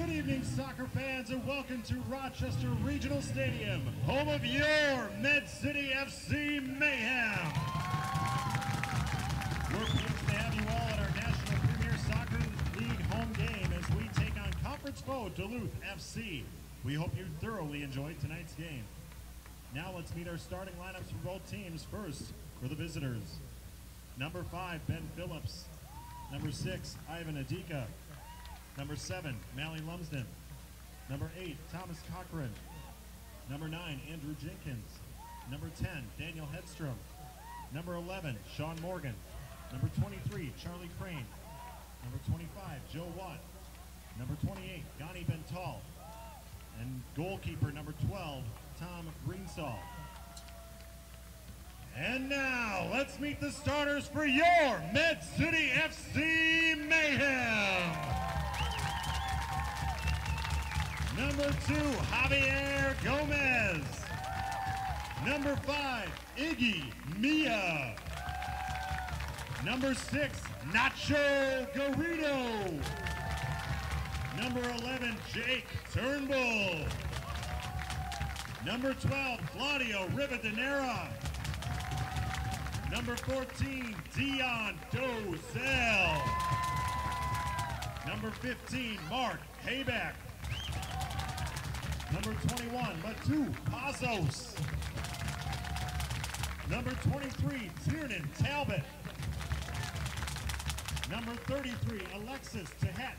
Good evening, soccer fans, and welcome to Rochester Regional Stadium, home of your Med City FC Mayhem. We're pleased to have you all at our National Premier Soccer League home game as we take on conference foe Duluth FC. We hope you thoroughly enjoyed tonight's game. Now let's meet our starting lineups for both teams. First, for the visitors. Number 5, Ben Phillips. Number 6, Ivan Adika. Number 7, Mally Lumsden. Number 8, Thomas Cochran. Number 9, Andrew Jenkins. Number 10, Daniel Hedstrom. Number 11, Sean Morgan. Number 23, Charlie Crane. Number 25, Joe Watt. Number 28, Gani Bental. And goalkeeper number 12, Tom Greensall. And now, let's meet the starters for your Med City FC Mayhem. Number 2, Javier Gomez. Number 5, Iggy Mia. Number 6, Nacho Garrido. Number 11, Jake Turnbull. Number 12, Claudio Rivadeneira. Number 14, Dion Dozel. Number 15, Mark Hayback. Number 21, Matu Pazos. Number 23, Tiernan Talbot. Number 33, Alexis Tehet.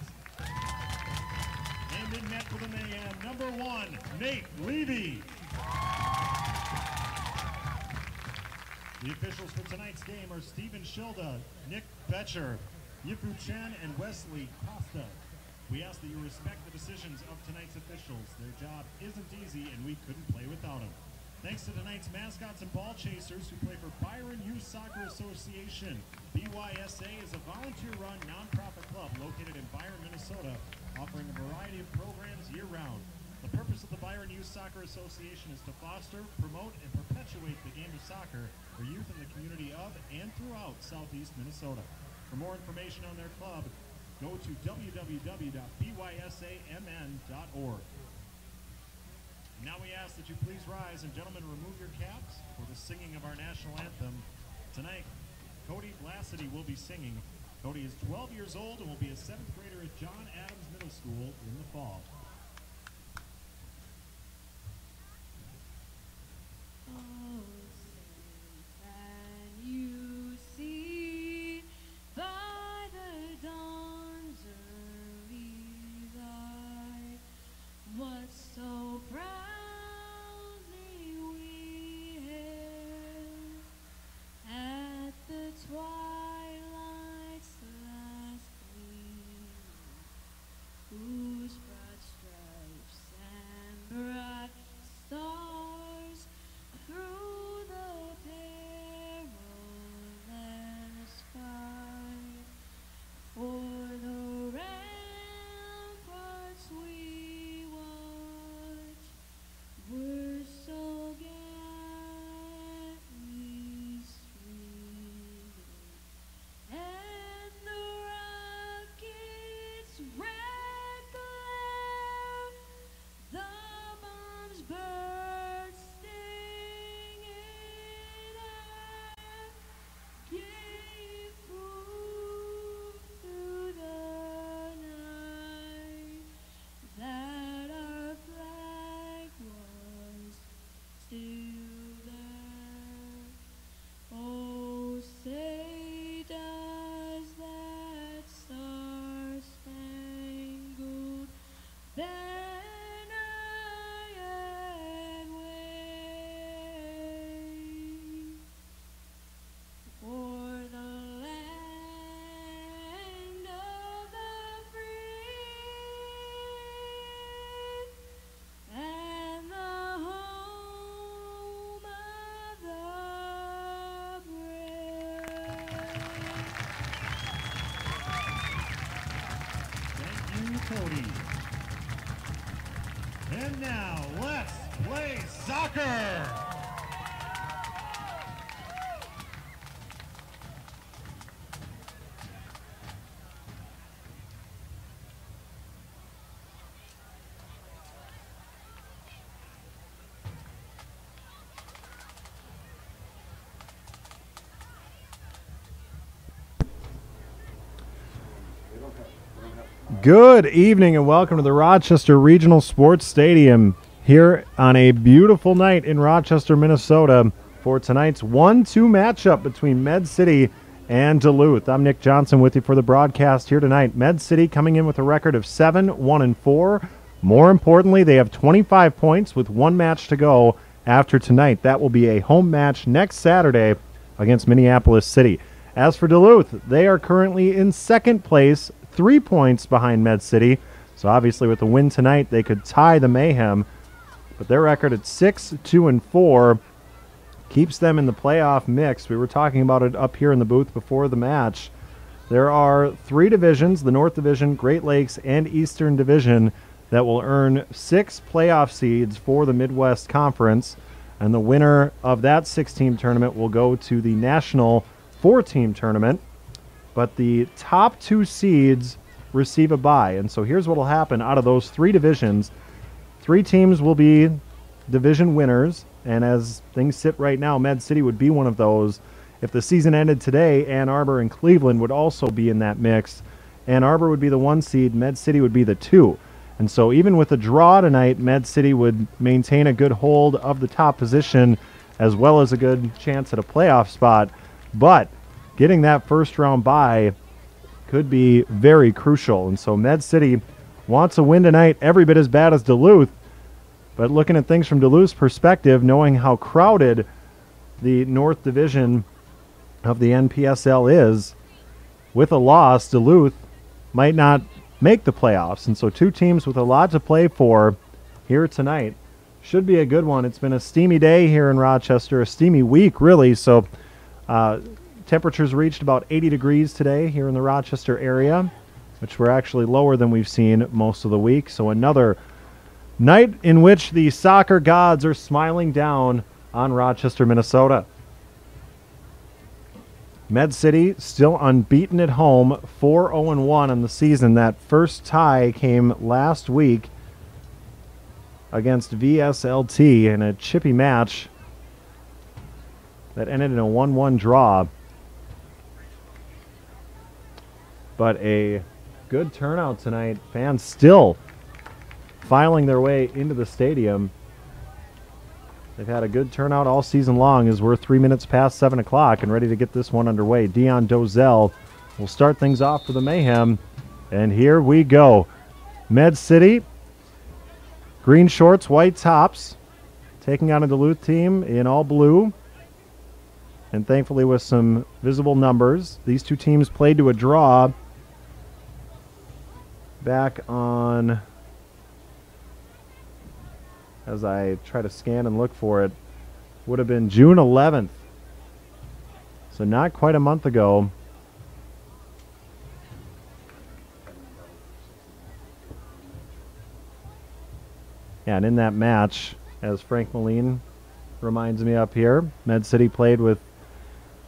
And in net for the Mayhem, number 1, Nate Levy. The officials for tonight's game are Stephen Schilda, Nick Betcher, Yifu Chen, and Wesley Costa. We ask that you respect the decisions of tonight's officials. Their job isn't easy, and we couldn't play without them. Thanks to tonight's mascots and ball chasers who play for Byron Youth Soccer Association. BYSA is a volunteer-run nonprofit club located in Byron, Minnesota, offering a variety of programs year-round. The purpose of the Byron Youth Soccer Association is to foster, promote, and perpetuate the game of soccer for youth in the community of and throughout Southeast Minnesota. For more information on their club, go to www.bysamn.org. Now we ask that you please rise and gentlemen remove your caps for the singing of our national anthem. Tonight, Cody Blassity will be singing. Cody is 12 years old and will be a 7th grader at John Adams Middle School in the fall. Cody. And now, let's play soccer! Good evening and welcome to the Rochester Regional Sports Stadium here on a beautiful night in Rochester, Minnesota for tonight's 1-2 matchup between Med City and Duluth. I'm Nick Johnson with you for the broadcast here tonight. Med City coming in with a record of 7-1-4. More importantly, they have 25 points with one match to go after tonight. That will be a home match next Saturday against Minneapolis City. As for Duluth, they are currently in second place, 3 points behind Med City. So obviously with the win tonight, they could tie the Mayhem. But their record at 6-2-4 keeps them in the playoff mix. We were talking about it up here in the booth before the match. There are 3 divisions, the North Division, Great Lakes, and Eastern Division, that will earn 6 playoff seeds for the Midwest Conference. And the winner of that 6-team tournament will go to the National 4-team tournament. But the top 2 seeds receive a bye. And so here's what will happen. Out of those 3 divisions, 3 teams will be division winners. And as things sit right now, Med City would be one of those. If the season ended today, Ann Arbor and Cleveland would also be in that mix. Ann Arbor would be the 1 seed. Med City would be the 2. And so even with a draw tonight, Med City would maintain a good hold of the top position as well as a good chance at a playoff spot. But getting that first round bye could be very crucial. And so Med City wants a win tonight, every bit as bad as Duluth. But looking at things from Duluth's perspective, knowing how crowded the North Division of the NPSL is, with a loss, Duluth might not make the playoffs. And so 2 teams with a lot to play for here tonight. Should be a good one. It's been a steamy day here in Rochester, a steamy week, really. So temperatures reached about 80 degrees today here in the Rochester area, which were actually lower than we've seen most of the week. So another night in which the soccer gods are smiling down on Rochester, Minnesota. Med City still unbeaten at home, 4-0-1 on the season. That first tie came last week against VSLT in a chippy match that ended in a 1-1 draw. But a good turnout tonight. Fans still filing their way into the stadium. They've had a good turnout all season long as we're 3 minutes past 7 o'clock and ready to get this one underway. Dion Dozell will start things off for the Mayhem. And here we go. Med City, green shorts, white tops, taking on a Duluth team in all blue. And thankfully with some visible numbers. These 2 teams played to a draw back on, as I try to scan and look for it, would have been June 11th. So not quite a month ago. Yeah, and in that match, as Frank Moline reminds me up here, Med City played with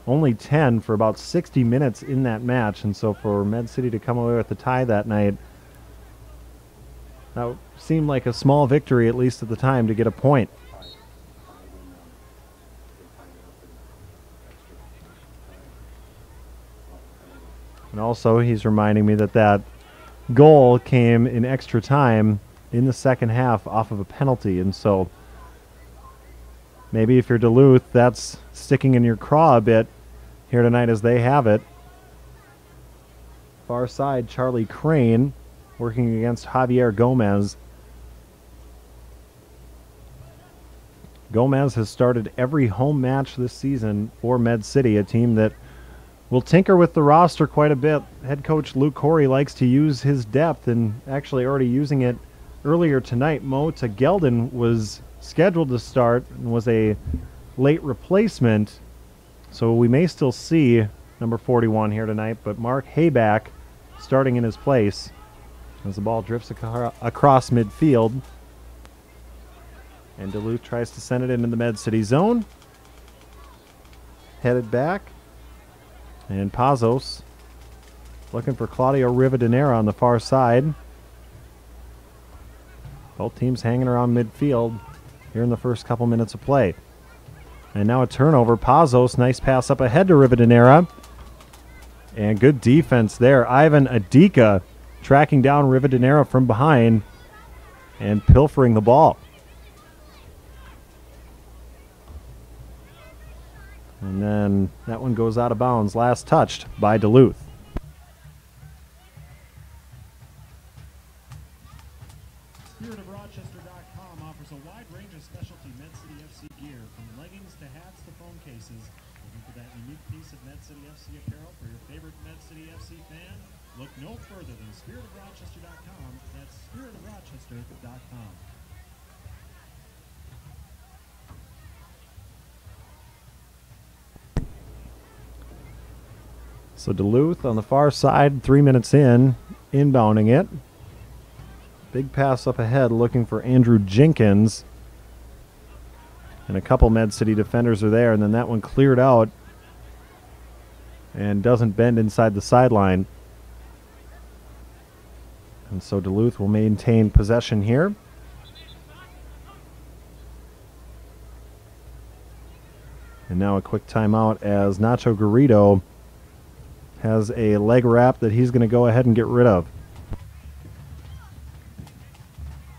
only 10 for about 60 minutes in that match. And so for Med City to come away with the tie that night, that seemed like a small victory, at least at the time, to get a point. And also, he's reminding me that that goal came in extra time in the second half off of a penalty. And so maybe if you're Duluth, that's sticking in your craw a bit here tonight as they have it. Far side, Charlie Crane working against Javier Gomez. Gomez has started every home match this season for Med City, a team that will tinker with the roster quite a bit. Head coach Luke Corey likes to use his depth, and actually already using it earlier tonight. Mota Geldin was scheduled to start and was a late replacement, so we may still see number 41 here tonight, but Mark Hayback starting in his place as the ball drifts across midfield. And Duluth tries to send it into the Med City zone. Headed back. And Pazos looking for Claudio Rivadeneira on the far side. Both teams hanging around midfield here in the first couple minutes of play. And now a turnover. Pazos, nice pass up ahead to Rivadeneira. And good defense there. Ivan Adika tracking down Rivadeneira from behind and pilfering the ball. And then that one goes out of bounds, last touched by Duluth. SpiritofRochester.com offers a wide range of specialty Med City FC gear, from leggings to hats to phone cases. Looking for that unique piece of Med City FC apparel for your favorite Med City FC fan? Look no further than SpiritofRochester.com. That's SpiritofRochester.com. So Duluth on the far side, 3 minutes in, inbounding it. Big pass up ahead, looking for Andrew Jenkins. And a couple Med City defenders are there, and then that one cleared out and doesn't bend inside the sideline. And so Duluth will maintain possession here. And now a quick timeout as Nacho Garrido has a leg wrap that he's going to go ahead and get rid of.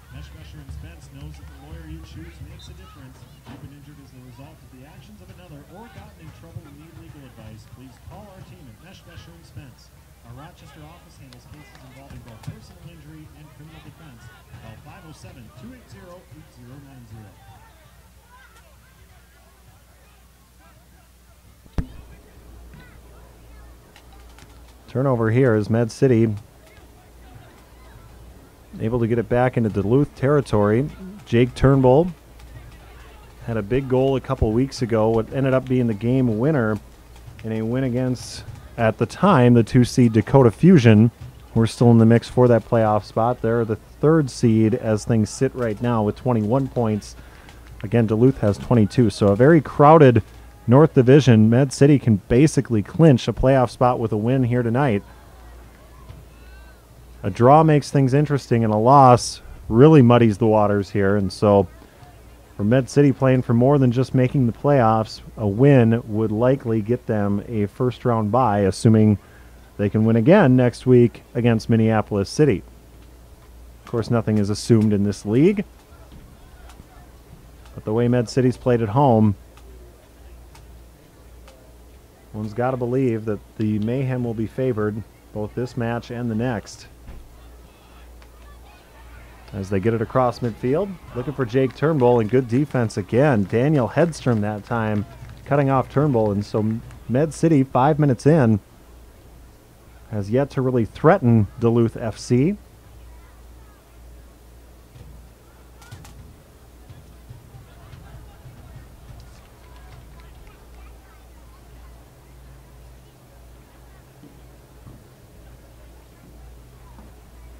Meshwesher and Spence knows that the lawyer you choose makes a difference. If you've been injured as a result of the actions of another or gotten in trouble and need legal advice, please call our team at Meshwesher and Spence. Our Rochester office handles cases involving both personal injury and criminal defense. Call 507-280-8090. Turnover here is Med City able to get it back into Duluth territory. Jake Turnbull had a big goal a couple weeks ago, what ended up being the game winner in a win against, at the time, the 2-seed Dakota Fusion. We're still in the mix for that playoff spot. They're the 3rd seed as things sit right now with 21 points. Again, Duluth has 22, so a very crowded North Division. Med City can basically clinch a playoff spot with a win here tonight. A draw makes things interesting, and a loss really muddies the waters here. And so for Med City playing for more than just making the playoffs, a win would likely get them a first-round bye, assuming they can win again next week against Minneapolis City. Of course, nothing is assumed in this league. But the way Med City's played at home, one's got to believe that the Mayhem will be favored both this match and the next. As they get it across midfield, looking for Jake Turnbull, and good defense again. Daniel Hedstrom that time cutting off Turnbull, and so Med City, 5 minutes in, has yet to really threaten Duluth FC.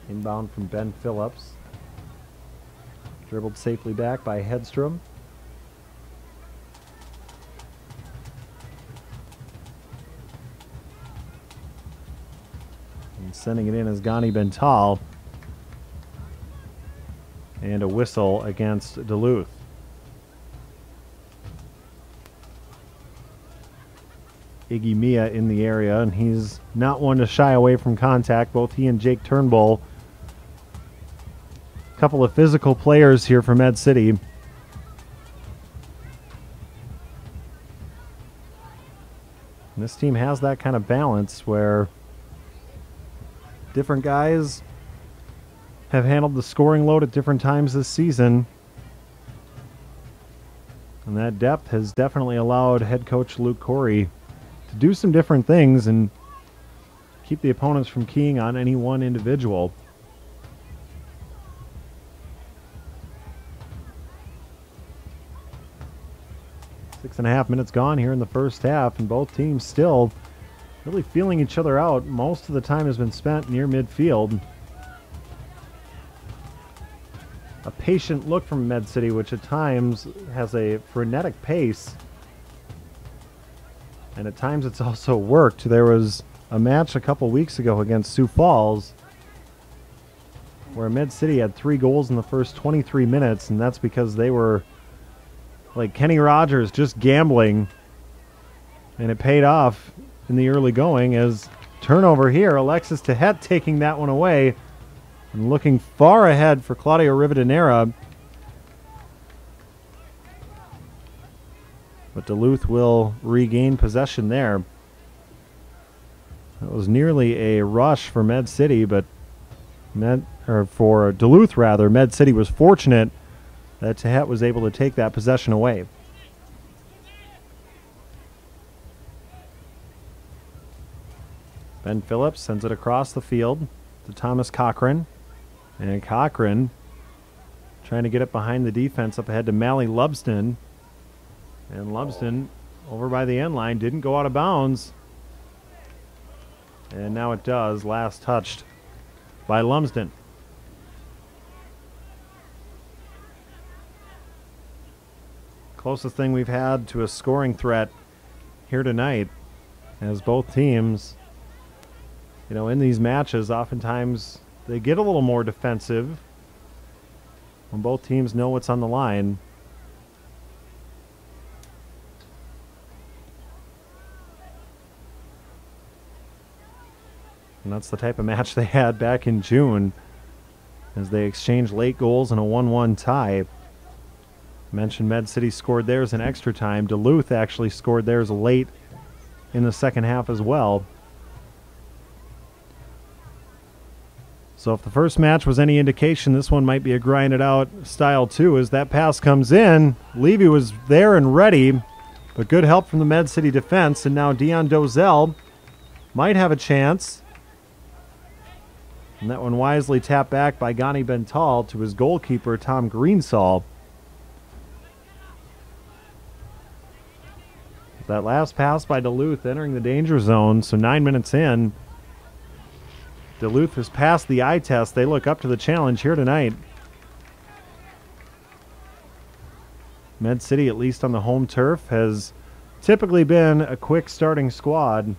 Inbound from Ben Phillips. Dribbled safely back by Hedstrom. And sending it in is Ghani Bental. And a whistle against Duluth. Iggy Mia in the area, and he's not one to shy away from contact. Both he and Jake Turnbull, a couple of physical players here for Med City. And this team has that kind of balance where different guys have handled the scoring load at different times this season. And that depth has definitely allowed head coach Luke Corey to do some different things and keep the opponents from keying on any one individual. 6.5 minutes gone here in the first half, and both teams still really feeling each other out. Most of the time has been spent near midfield. A patient look from Med City, which at times has a frenetic pace. And at times it's also worked. There was a match a couple weeks ago against Sioux Falls where Med City had 3 goals in the first 23 minutes, and that's because they were like Kenny Rogers just gambling, and it paid off in the early going as turnover here. Alexis Tehet taking that one away and looking far ahead for Claudio Rivadeneira. But Duluth will regain possession there. That was nearly a rush for Med City, but for Duluth rather. Med City was fortunate that Tehet was able to take that possession away. Ben Phillips sends it across the field to Thomas Cochran. And Cochran trying to get it behind the defense up ahead to Mally Lubston. And Lubston over by the end line didn't go out of bounds. And now it does. Last touched by Lumsden. Closest thing we've had to a scoring threat here tonight, as both teams, in these matches, oftentimes they get a little more defensive when both teams know what's on the line. And that's the type of match they had back in June, as they exchanged late goals in a 1-1 tie. I mentioned Med City scored theirs in extra time. Duluth actually scored theirs late in the second half as well. So if the first match was any indication, this one might be a grinded out style too. As that pass comes in, Levy was there and ready, but good help from the Med City defense, and now Dion Dozell might have a chance. And that one wisely tapped back by Gani Bental to his goalkeeper, Tom Greensall. That last pass by Duluth entering the danger zone, so 9 minutes in. Duluth has passed the eye test. They look up to the challenge here tonight. Med City, at least on the home turf, has typically been a quick starting squad.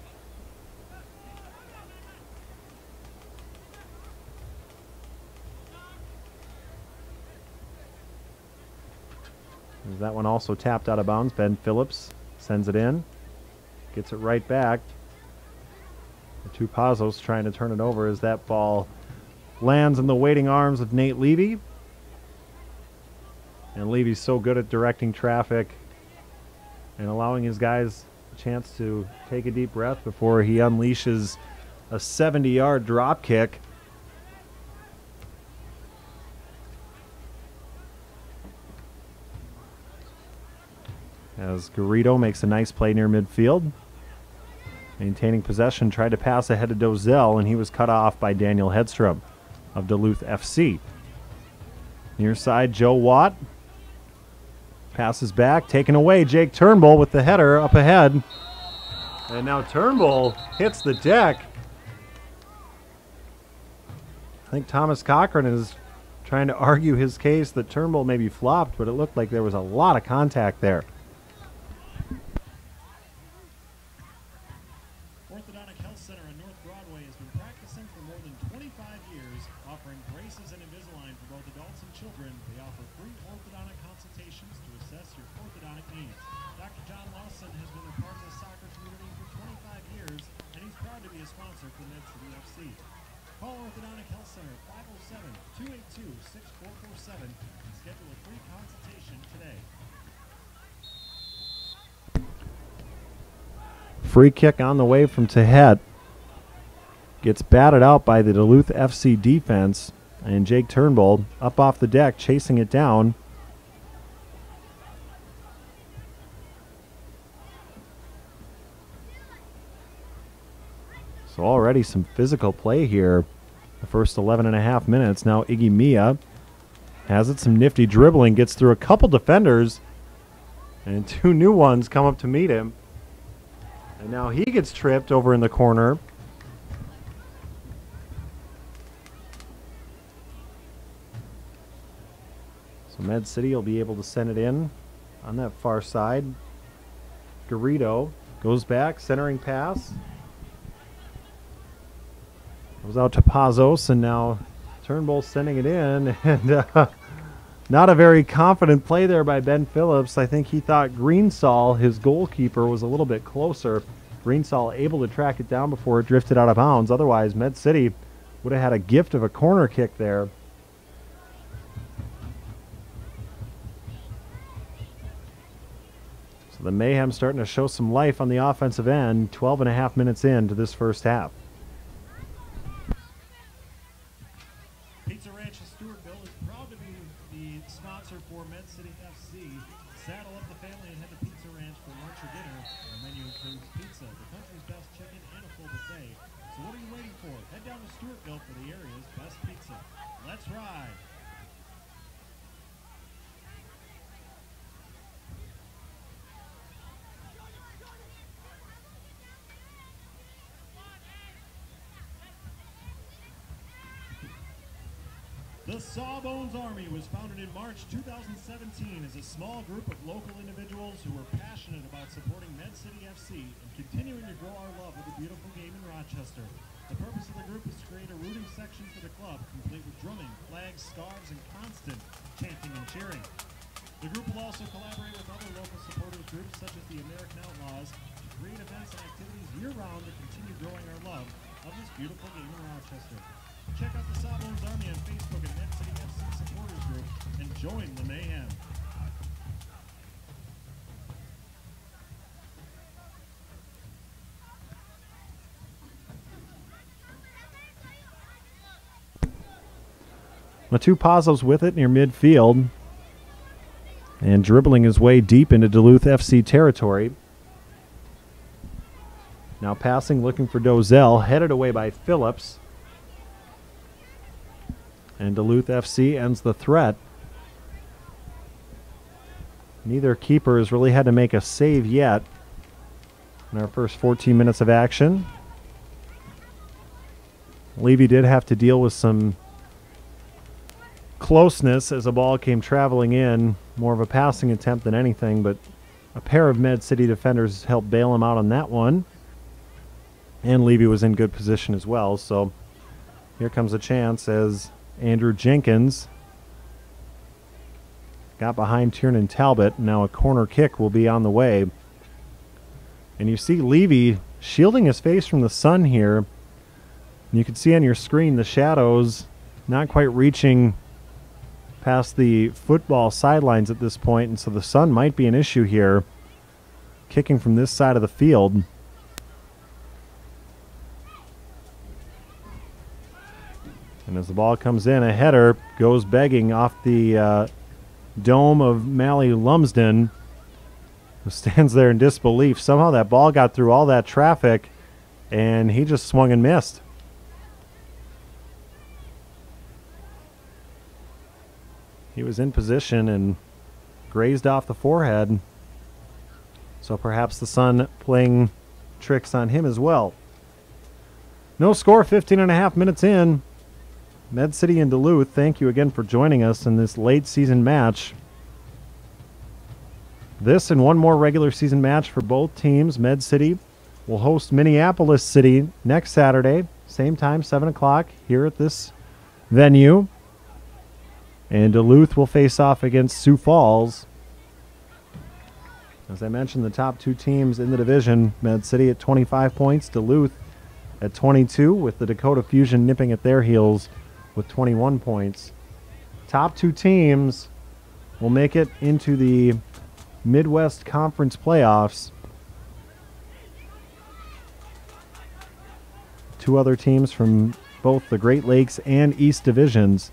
That one also tapped out of bounds. Ben Phillips sends it in. Gets it right back. The Tupazos trying to turn it over as that ball lands in the waiting arms of Nate Levy. And Levy's so good at directing traffic and allowing his guys a chance to take a deep breath before he unleashes a 70-yard drop kick. As Garrido makes a nice play near midfield. Maintaining possession, tried to pass ahead to Dozell, and he was cut off by Daniel Hedstrom of Duluth FC. Near side, Joe Watt. Passes back, taken away. Jake Turnbull with the header up ahead. And now Turnbull hits the deck. I think Thomas Cochran is trying to argue his case that Turnbull maybe flopped, but it looked like there was a lot of contact there. Orthodontic Health Center on North Broadway has been practicing for more than 25 years, offering braces and Invisalign for both adults and children. They offer free orthodontic consultations to assess your orthodontic needs. Dr. John Lawson has been a part of the soccer community for 25 years, and he's proud to be a sponsor for Med City FC. Call Orthodontic Health Center 507-282-6447 and schedule a free consultation today. Free kick on the way from Tehet. Gets batted out by the Duluth FC defense. And Jake Turnbull up off the deck chasing it down. So already some physical play here. The first 11 and a half minutes. Now Iggy Mia has it. Some nifty dribbling. Gets through a couple defenders. And two new ones come up to meet him. And now he gets tripped over in the corner. So Med City will be able to send it in on that far side. Garrido goes back, centering pass. Goes out to Pazos, and now Turnbull sending it in. And not a very confident play there by Ben Phillips. I think he thought Greensall, his goalkeeper, was a little bit closer. Greensall able to track it down before it drifted out of bounds. Otherwise, Med City would have had a gift of a corner kick there. So the Mayhem starting to show some life on the offensive end, 12.5 minutes into this first half. Pizza Ranch of Stewartville is proud to be the sponsor for Med City FC. Saddle up the family and head to Pizza Ranch for lunch or dinner. Our menu includes pizza, the country's best chicken, and a full buffet. So what are you waiting for? Head down to Stewartville for the area's best pizza. Let's ride. The Sawbones Army was founded in March 2017 as a small group of local individuals who were passionate about supporting Med City FC and continuing to grow our love of the beautiful game in Rochester. The purpose of the group is to create a rooting section for the club, complete with drumming, flags, scarves, and constant chanting and cheering. The group will also collaborate with other local supporters groups such as the American Outlaws to create events and activities year-round to continue growing our love of this beautiful game in Rochester. Check out the Sawbones Army on Facebook and Med City FC Supporters Group and join the mayhem. Matupazzo's with it near midfield and dribbling his way deep into Duluth FC territory. Now passing, looking for Dozell, headed away by Phillips. And Duluth FC ends the threat. Neither keeper has really had to make a save yet in our first 14 minutes of action. Levy did have to deal with some closeness as a ball came traveling in. More of a passing attempt than anything, but a pair of Med City defenders helped bail him out on that one. And Levy was in good position as well, so here comes a chance as Andrew Jenkins got behind Tiernan Talbot. Now a corner kick will be on the way. And you see Levy shielding his face from the sun here. And you can see on your screen the shadows not quite reaching past the football sidelines at this point, and so the sun might be an issue here. Kicking from this side of the field. And as the ball comes in, a header goes begging off the dome of Mally Lumsden, who stands there in disbelief. Somehow that ball got through all that traffic, and he just swung and missed. He was in position and grazed off the forehead. So perhaps the sun playing tricks on him as well. No score, 15.5 minutes in. Med City and Duluth, thank you again for joining us in this late season match. This and one more regular season match for both teams. Med City will host Minneapolis City next Saturday, same time, 7 o'clock, here at this venue. And Duluth will face off against Sioux Falls. As I mentioned, the top two teams in the division, Med City at 25 points, Duluth at 22, with the Dakota Fusion nipping at their heels with 21 points. Top two teams will make it into the Midwest Conference playoffs. Two other teams from both the Great Lakes and East divisions.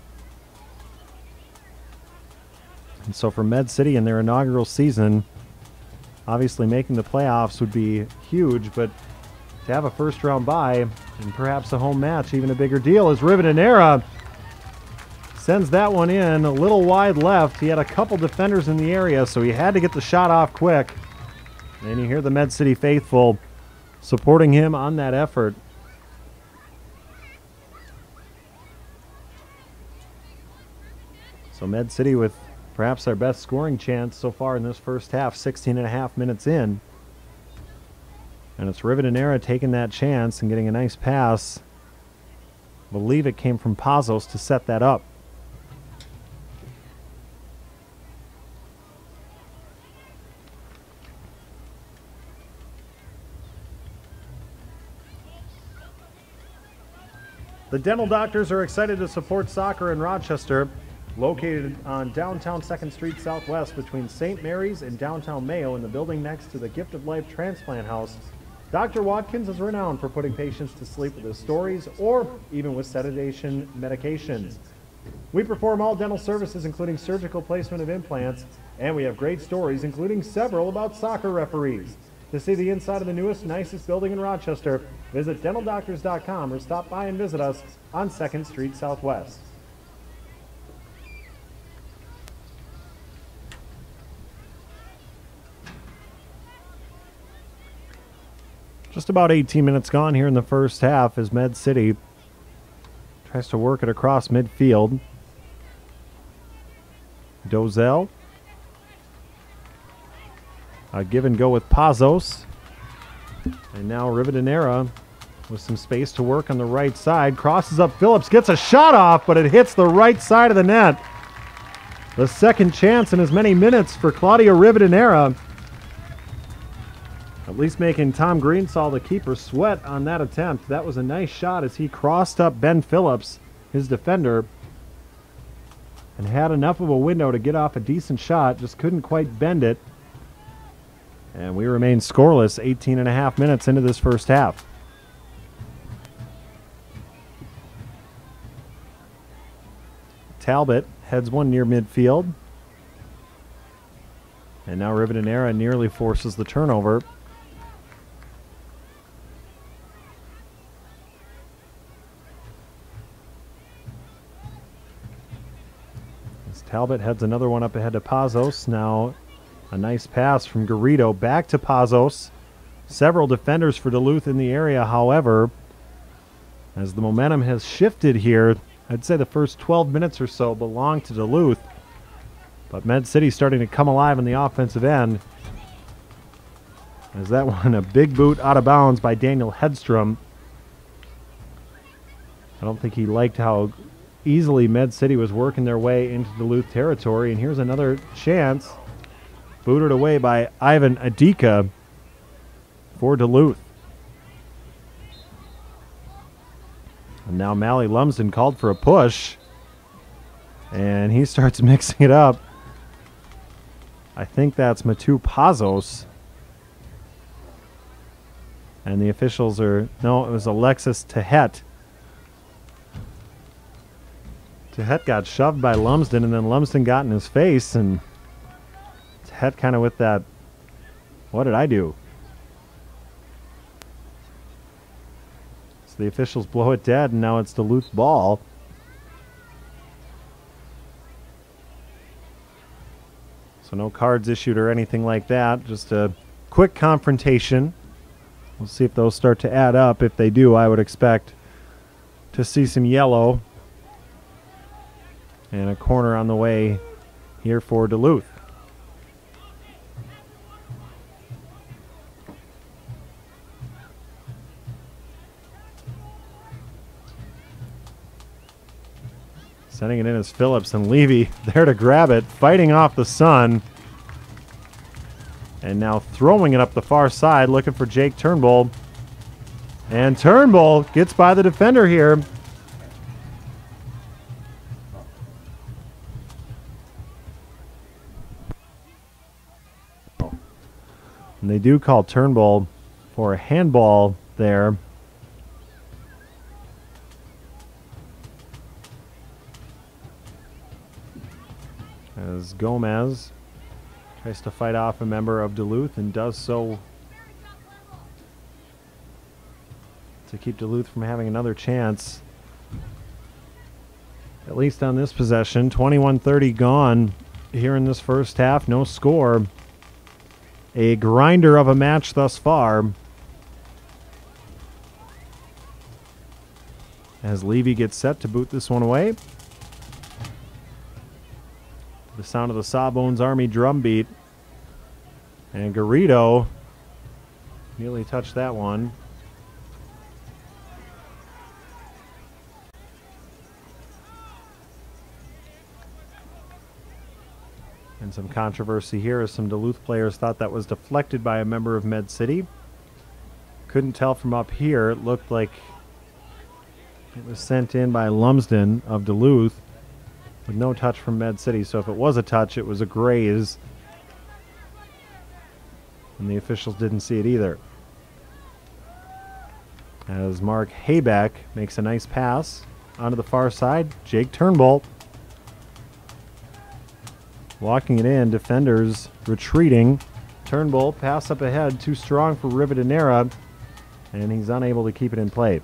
And so for Med City in their inaugural season, obviously making the playoffs would be huge, but to have a first-round bye and perhaps a home match, even a bigger deal, as Rivadeneira sends that one in a little wide left. He had a couple defenders in the area, so he had to get the shot off quick. And you hear the Med City faithful supporting him on that effort. So Med City with perhaps our best scoring chance so far in this first half, 16.5 minutes in. And it's Rivadeneira taking that chance and getting a nice pass. I believe it came from Pazos to set that up. The Dental Doctors are excited to support soccer in Rochester, located on downtown 2nd Street Southwest between St. Mary's and downtown Mayo in the building next to the Gift of Life Transplant House. Dr. Watkins is renowned for putting patients to sleep with his stories or even with sedation medications. We perform all dental services, including surgical placement of implants, and we have great stories, including several about soccer referees. To see the inside of the newest, nicest building in Rochester, visit dentaldoctors.com or stop by and visit us on 2nd Street Southwest. Just about 18 minutes gone here in the first half as Med City tries to work it across midfield. Dozell. A give and go with Pazos. And now Rivadeneira with some space to work on the right side. Crosses up Phillips, gets a shot off, but it hits the right side of the net. The second chance in as many minutes for Claudio Rivadeneira. At least making Tom Greensall, the keeper, sweat on that attempt. That was a nice shot as he crossed up Ben Phillips, his defender, and had enough of a window to get off a decent shot, just couldn't quite bend it. And we remain scoreless 18 and a half minutes into this first half. Talbot heads one near midfield. And now Rivadeneira nearly forces the turnover. As Talbot heads another one up ahead to Pazos. Now a nice pass from Garrido back to Pazos. Several defenders for Duluth in the area, however, as the momentum has shifted here. I'd say the first 12 minutes or so belong to Duluth. But Med City starting to come alive in the offensive end. As that one, a big boot out of bounds by Daniel Hedstrom. I don't think he liked how easily Med City was working their way into Duluth territory. And here's another chance. Booted away by Ivan Adika for Duluth. And now Mally Lumsden called for a push. And he starts mixing it up. I think that's Matu Pazos. And the officials are... No, it was Alexis Tehet. Tehet got shoved by Lumsden, and then Lumsden got in his face, and Tehet kind of with that, what did I do? So the officials blow it dead, and now it's Duluth ball. So no cards issued or anything like that. Just a quick confrontation. We'll see if those start to add up. If they do, I would expect to see some yellow. And a corner on the way here for Duluth. Sending it in as Phillips, and Levy there to grab it, fighting off the sun. And now throwing it up the far side, looking for Jake Turnbull. And Turnbull gets by the defender here. And they do call Turnbull for a handball there. As Gomez tries to fight off a member of Duluth and does so to keep Duluth from having another chance. At least on this possession. 21:30 gone here in this first half. No score. A grinder of a match thus far. As Levy gets set to boot this one away. The sound of the Sawbones Army drum beat. And Garrido nearly touched that one. And some controversy here as some Duluth players thought that was deflected by a member of Med City. Couldn't tell from up here. It looked like It was sent in by Lumsden of Duluth with no touch from Med City. So if it was a touch, it was a graze. And the officials didn't see it either. As Mark Haybeck makes a nice pass onto the far side. Jake Turnbull walking it in. Defenders retreating. Turnbull pass up ahead. Too strong for Rivadeneira. And he's unable to keep it in play.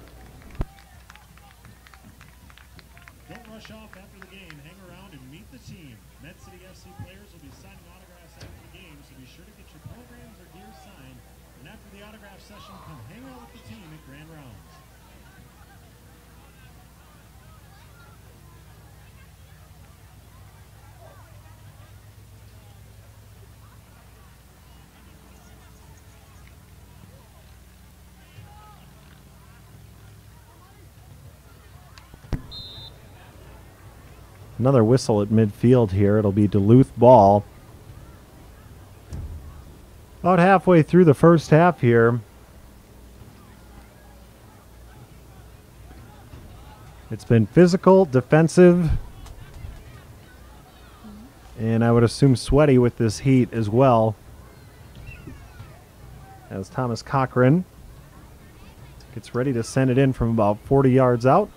Don't rush off after the game. Hang around and meet the team. Med City FC players will be signing autographs after the game, so be sure to get your programs or gear signed. And after the autograph session, come hang out with the team at Grand Rounds. Another whistle at midfield here. It'll be Duluth ball. About halfway through the first half here. It's been physical, defensive, and I would assume sweaty with this heat as well. As Thomas Cochran gets ready to send it in from about 40 yards out.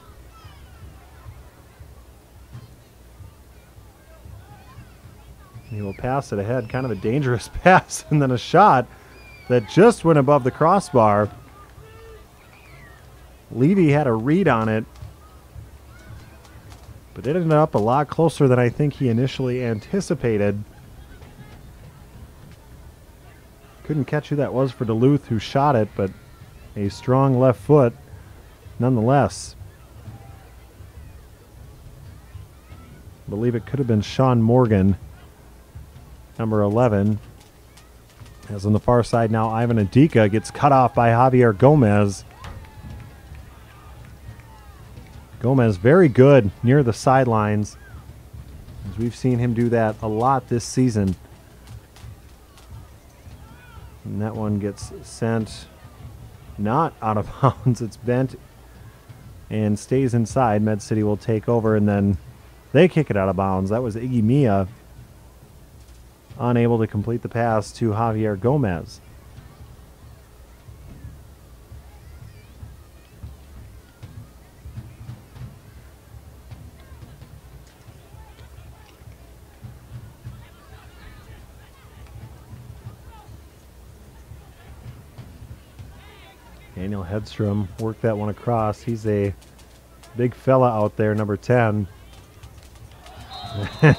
He will pass it ahead, kind of a dangerous pass, and then a shot that just went above the crossbar. Levy had a read on it, but it ended up a lot closer than I think he initially anticipated. Couldn't catch who that was for Duluth who shot it, but a strong left foot nonetheless. I believe it could have been Sean Morgan, number 11. As on the far side now, Ivan Adika gets cut off by Javier Gomez. Gomez very good near the sidelines, as we've seen him do that a lot this season. And that one gets sent not out of bounds. It's bent and stays inside. Med City will take over, and then they kick it out of bounds. That was Iggy Mia, unable to complete the pass to Javier Gomez. Daniel Hedstrom worked that one across. He's a big fella out there, number 10.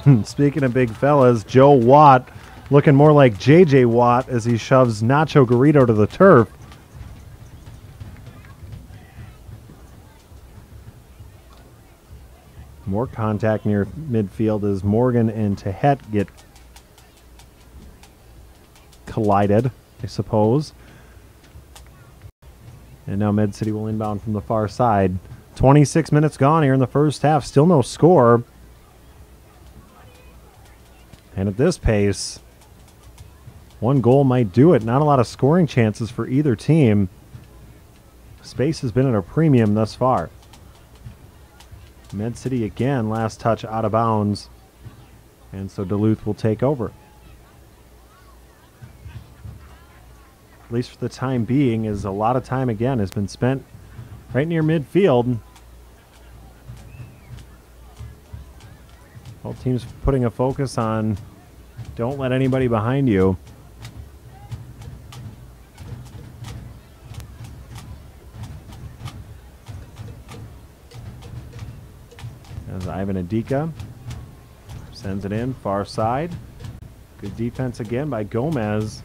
And speaking of big fellas, Joe Watt looking more like J.J. Watt as he shoves Nacho Garrido to the turf. More contact near midfield as Morgan and Tehet get collided, I suppose. And now Med City will inbound from the far side. 26 minutes gone here in the first half. Still no score. And at this pace, one goal might do it. Not a lot of scoring chances for either team. Space has been at a premium thus far. Med City again, last touch out of bounds. And so Duluth will take over. At least for the time being, as a lot of time again has been spent right near midfield. Both teams putting a focus on don't let anybody behind you. As Ivan Adika sends it in, far side. Good defense again by Gomez.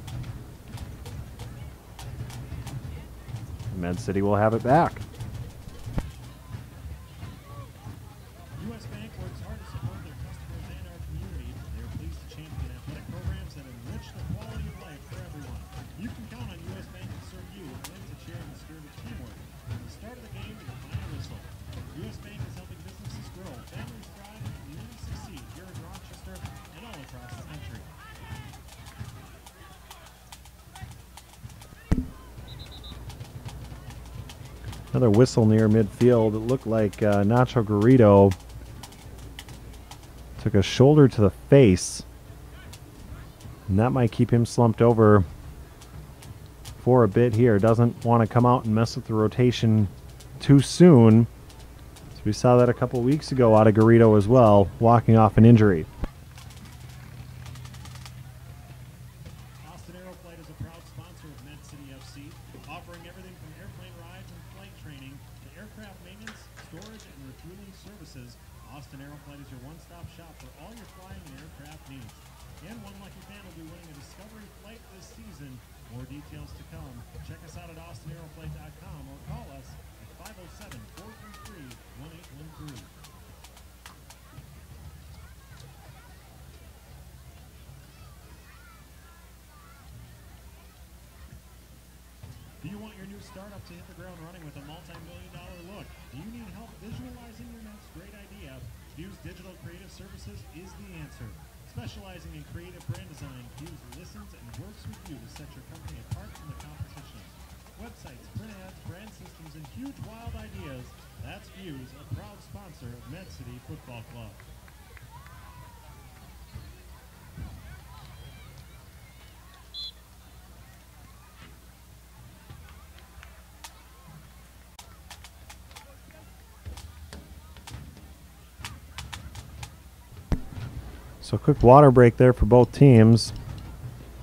Med City will have it back. U.S. Bank works hard to support their customers and our community. They are pleased to champion athletic programs that enrich the quality of life for everyone. You can count on U.S. Bank to serve you and to share in the spirit of teamwork. From the start of the game to the final whistle, U.S. Bank is helping businesses grow, families thrive, and communities succeed here in Rochester and all across the country. Another whistle near midfield. It looked like Nacho Garrido took a shoulder to the face, and that might keep him slumped over for a bit here. Doesn't want to come out and mess with the rotation too soon. So we saw that a couple weeks ago out of Garrido as well, walking off an injury. Austin Aeroflight is a proud sponsor of Med City FC, offering everything from airplane rides and flight training to aircraft maintenance, storage, and refueling services. Austin Aeroflight is your one-stop shop for all your flying and aircraft needs. And one lucky fan will be winning a Discovery flight this season. More details to come. Check us out at austinaeroflight.com or call us at 507-433-1813. Do you want your new startup to hit the ground running with a multi-million-dollar look? Do you need help visualizing your next great idea? Fuse Digital Creative Services is the answer. Specializing in creative brand design, Fuse listens and works with you to set your company apart from the competition. Websites, print ads, brand systems, and huge wild ideas. That's Fuse, a proud sponsor of Med City Football Club. So quick water break there for both teams,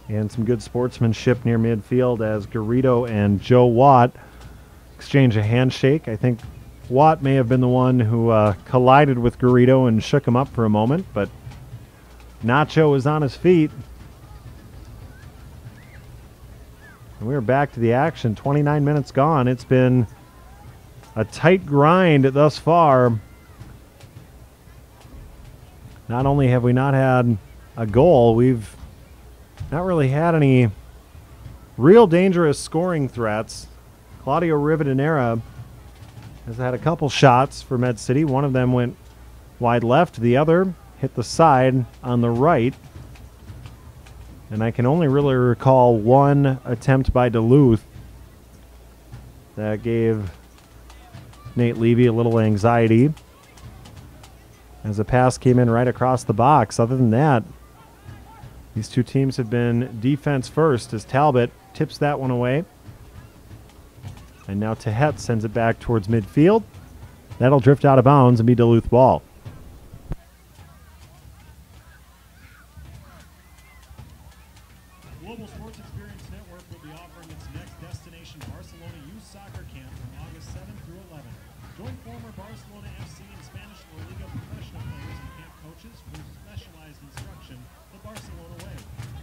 and some good sportsmanship near midfield as Garrido and Joe Watt exchange a handshake. I think Watt may have been the one who collided with Garrido and shook him up for a moment, but Nacho is on his feet. And we're back to the action. 29 minutes gone. It's been a tight grind thus far. Not only have we not had a goal, we've not really had any real dangerous scoring threats. Claudio Rivadeneira has had a couple shots for Med City. One of them went wide left. The other hit the side on the right. And I can only really recall one attempt by Duluth that gave Nate Levy a little anxiety, as a pass came in right across the box. Other than that, these two teams have been defense first as Talbot tips that one away. And now Tehet sends it back towards midfield. That'll drift out of bounds and be Duluth ball. Global Sports Experience Network will be offering its next destination Barcelona Youth Soccer Camp from August 7th through 11th. Join former Barcelona FC and Spanish La Liga professional players and camp coaches for specialized instruction the Barcelona way.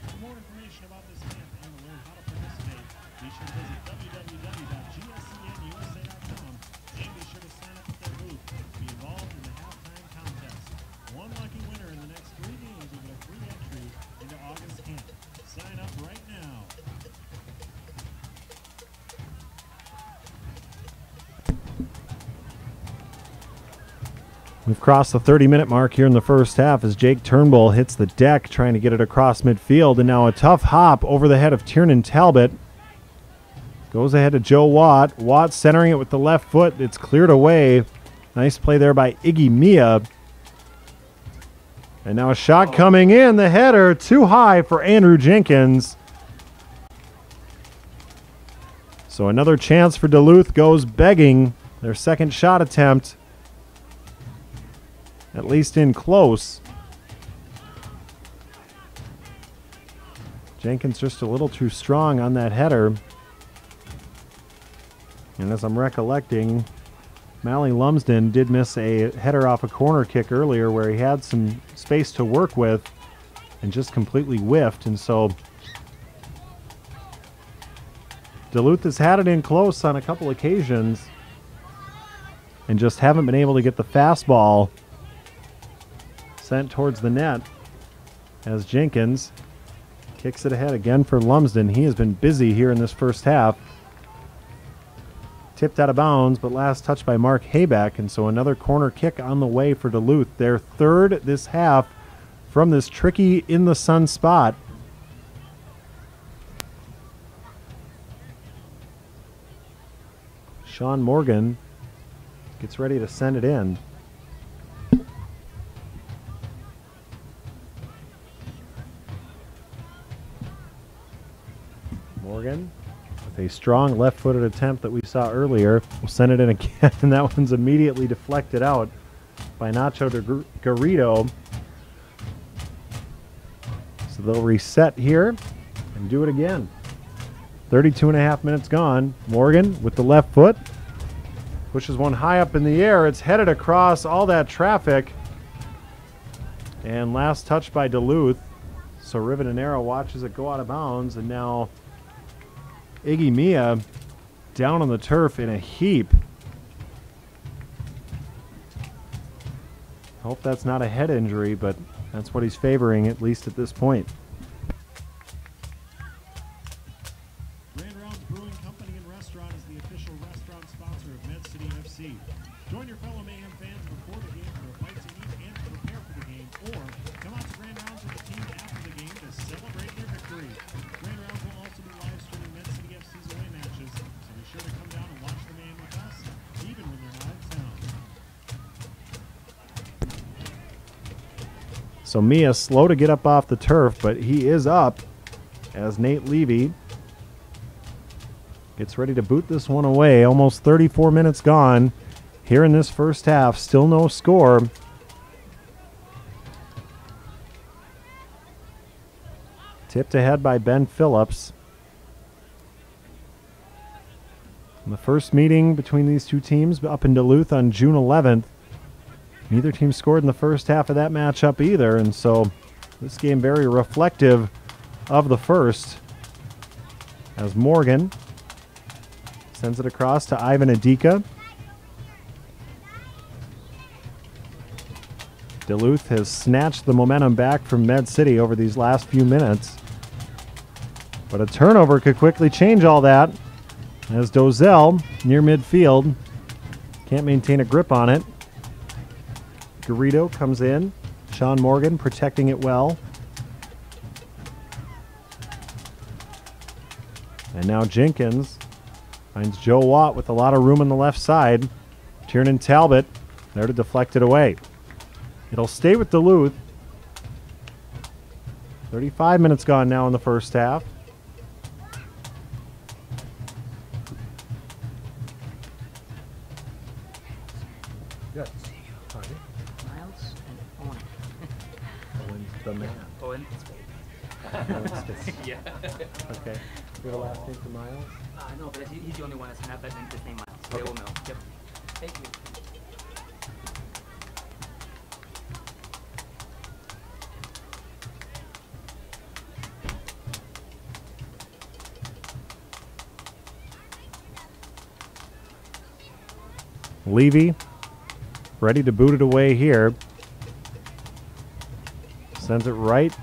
For more information about this camp and to learn how to participate, be sure to visit www.gscnusa.com and be sure to sign up at their booth to be involved in the halftime contest. One lucky winner in the next 3 games will get a free entry into August camp. Sign up right now. We've crossed the 30-minute mark here in the first half as Jake Turnbull hits the deck trying to get it across midfield, and now a tough hop over the head of Tiernan Talbot. Goes ahead to Joe Watt. Watt centering it with the left foot. It's cleared away. Nice play there by Iggy Mia. And now a shot coming in. The header too high for Andrew Jenkins. So another chance for Duluth goes begging. Their second shot attempt, at least in close. Jenkins just a little too strong on that header. And as I'm recollecting, Mally Lumsden did miss a header off a corner kick earlier where he had some space to work with and just completely whiffed. And so Duluth has had it in close on a couple occasions and just haven't been able to get the fastball sent towards the net as Jenkins kicks it ahead again for Lumsden. He has been busy here in this first half. Tipped out of bounds, but last touched by Mark Hayback, and so another corner kick on the way for Duluth. Their third this half from this tricky in-the-sun spot. Sean Morgan gets ready to send it in. Morgan with a strong left-footed attempt that we saw earlier. We'll send it in again, and that one's immediately deflected out by Nacho Garrido. So they'll reset here and do it again. 32.5 minutes gone. Morgan with the left foot pushes one high up in the air. It's headed across all that traffic. And last touch by Duluth. So Rivadeneira watches it go out of bounds, and now Iggy Mia down on the turf in a heap. Hope that's not a head injury, but that's what he's favoring, at least at this point. Grand Rounds Brewing Company and Restaurant is the official restaurant sponsor of Med City FC. Join your fellow Mayhem fans before the game for a bite to eat and to prepare for the game, or come out to Grand Rounds with the team after the game to celebrate their victory. Grand Rounds will also be live streaming Med City FC's away matches, so be sure to come down and watch the Mayhem with us, even when they're not in town. So Mia slow to get up off the turf, but he is up as Nate Levy gets ready to boot this one away. Almost 34 minutes gone here in this first half. Still no score. Tipped ahead by Ben Phillips. In the first meeting between these two teams up in Duluth on June 11th, neither team scored in the first half of that matchup either, and so this game very reflective of the first, as Morgan sends it across to Ivan Adika. Duluth has snatched the momentum back from Med City over these last few minutes, but a turnover could quickly change all that, as Dozell near midfield can't maintain a grip on it. Garrido comes in. Sean Morgan protecting it well. And now Jenkins finds Joe Watt with a lot of room on the left side. Tiernan Talbot there to deflect it away. It'll stay with Duluth. 35 minutes gone now in the first half. Good. Miles and Owen. Owen's the man. Owen. Yeah. Okay. You have a last name for Miles? No, but he's the only one that's had that name, his name Miles. So they will know. Yep. Thank you. Levy ready to boot it away here. Sends it right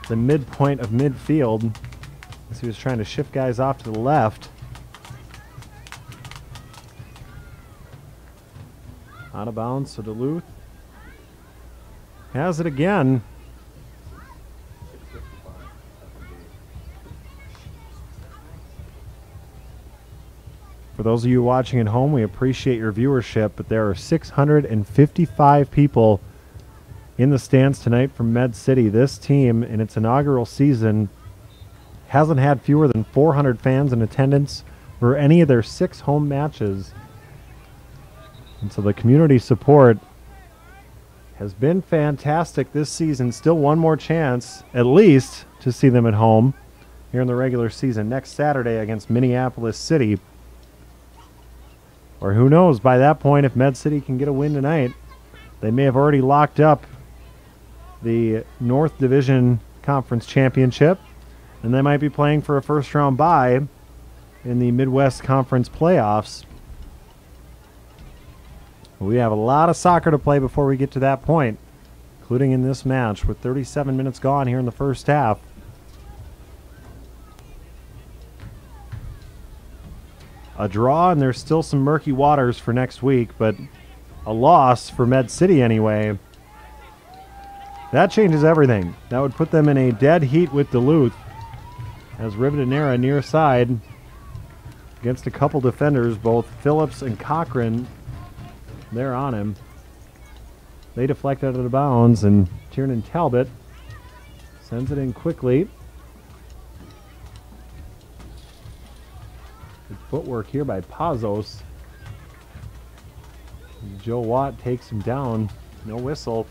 the midpoint of midfield as he was trying to shift guys off to the left. Out of bounds, so Duluth has it again. For those of you watching at home, we appreciate your viewership, but there are 655 people in the stands tonight from Med City. This team, in its inaugural season, hasn't had fewer than 400 fans in attendance for any of their 6 home matches. And so the community support has been fantastic this season. Still one more chance, at least, to see them at home here in the regular season next Saturday against Minneapolis City. Or who knows, by that point, if Med City can get a win tonight, they may have already locked up the North Division Conference Championship, and they might be playing for a first-round bye in the Midwest Conference playoffs. We have a lot of soccer to play before we get to that point, including in this match with 37 minutes gone here in the first half. A draw, and there's still some murky waters for next week, but a loss for Med City anyway. That changes everything. That would put them in a dead heat with Duluth as Rivadeneira near side against a couple defenders, both Phillips and Cochran. They're on him. They deflect out of the bounds, and Tiernan Talbot sends it in quickly. Good footwork here by Pazos. Joe Watt takes him down. No whistle.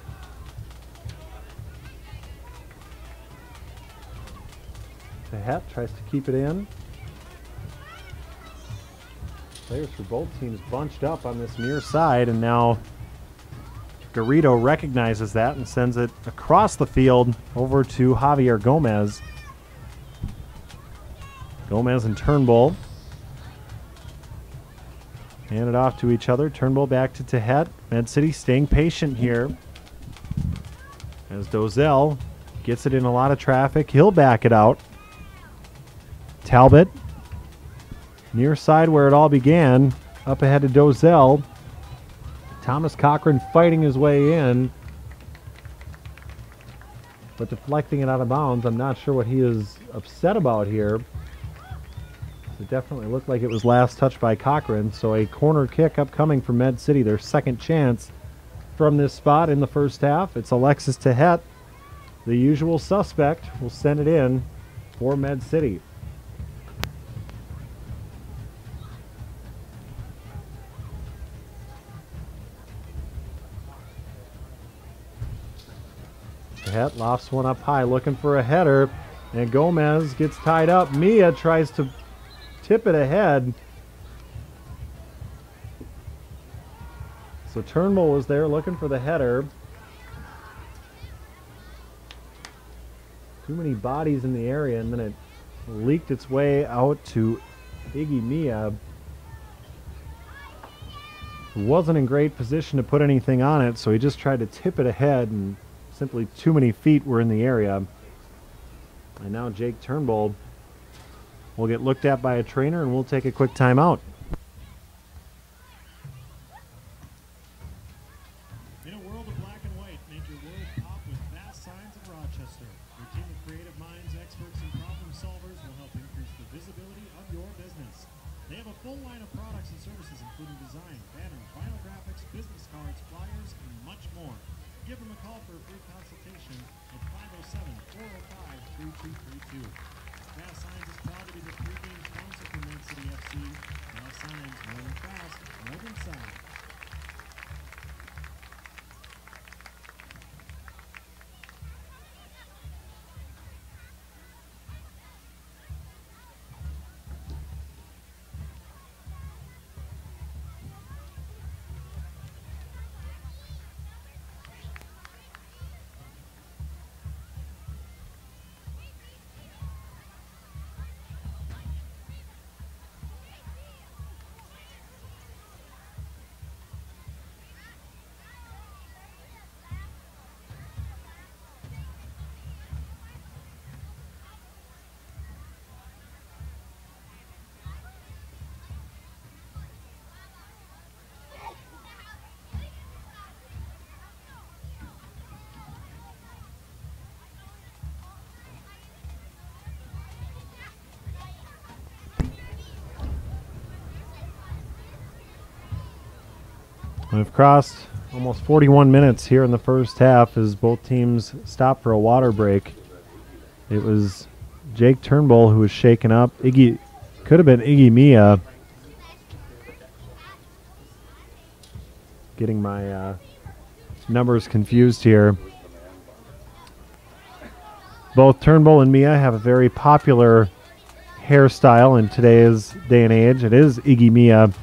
Tehet tries to keep it in. Players for both teams bunched up on this near side, and now Garrido recognizes that and sends it across the field over to Javier Gomez. Gomez and Turnbull hand it off to each other. Turnbull back to Tehet. Med City staying patient here as Dozell gets it in a lot of traffic. He'll back it out. Talbot, near side where it all began, up ahead to Dozell. Thomas Cochran fighting his way in, but deflecting it out of bounds. I'm not sure what he is upset about here. It definitely looked like it was last touched by Cochran, so a corner kick upcoming from Med City, their second chance from this spot in the first half. It's Alexis Tehet, the usual suspect, will send it in for Med City. Tehet lofts one up high, looking for a header, and Gomez gets tied up. Mia tries to tip it ahead. So Turnbull was there looking for the header. Too many bodies in the area, and then it leaked its way out to Iggy Mia, who wasn't in great position to put anything on it, so he just tried to tip it ahead, and simply too many feet were in the area. And now Jake Turnbull will get looked at by a trainer, and we'll take a quick timeout. In a world of black and white, make your world pop with Fast Signs of Rochester. Your team of creative minds, experts, and problem solvers will help increase the visibility of your business. They have a full line of products and services, including design, banner, vinyl graphics, business cards, flyers, and much more. Give them a call for a free consultation at 507-405-3232. Fast Signs is proud to be the pregame sponsor for Duluth FC. Fast Signs, more than fast, more than sound. We've crossed almost 41 minutes here in the first half as both teams stopped for a water break. It was Jake Turnbull who was shaken up. Could have been Iggy Mia. Getting my numbers confused here. Both Turnbull and Mia have a very popular hairstyle in today's day and age. It is Iggy Mia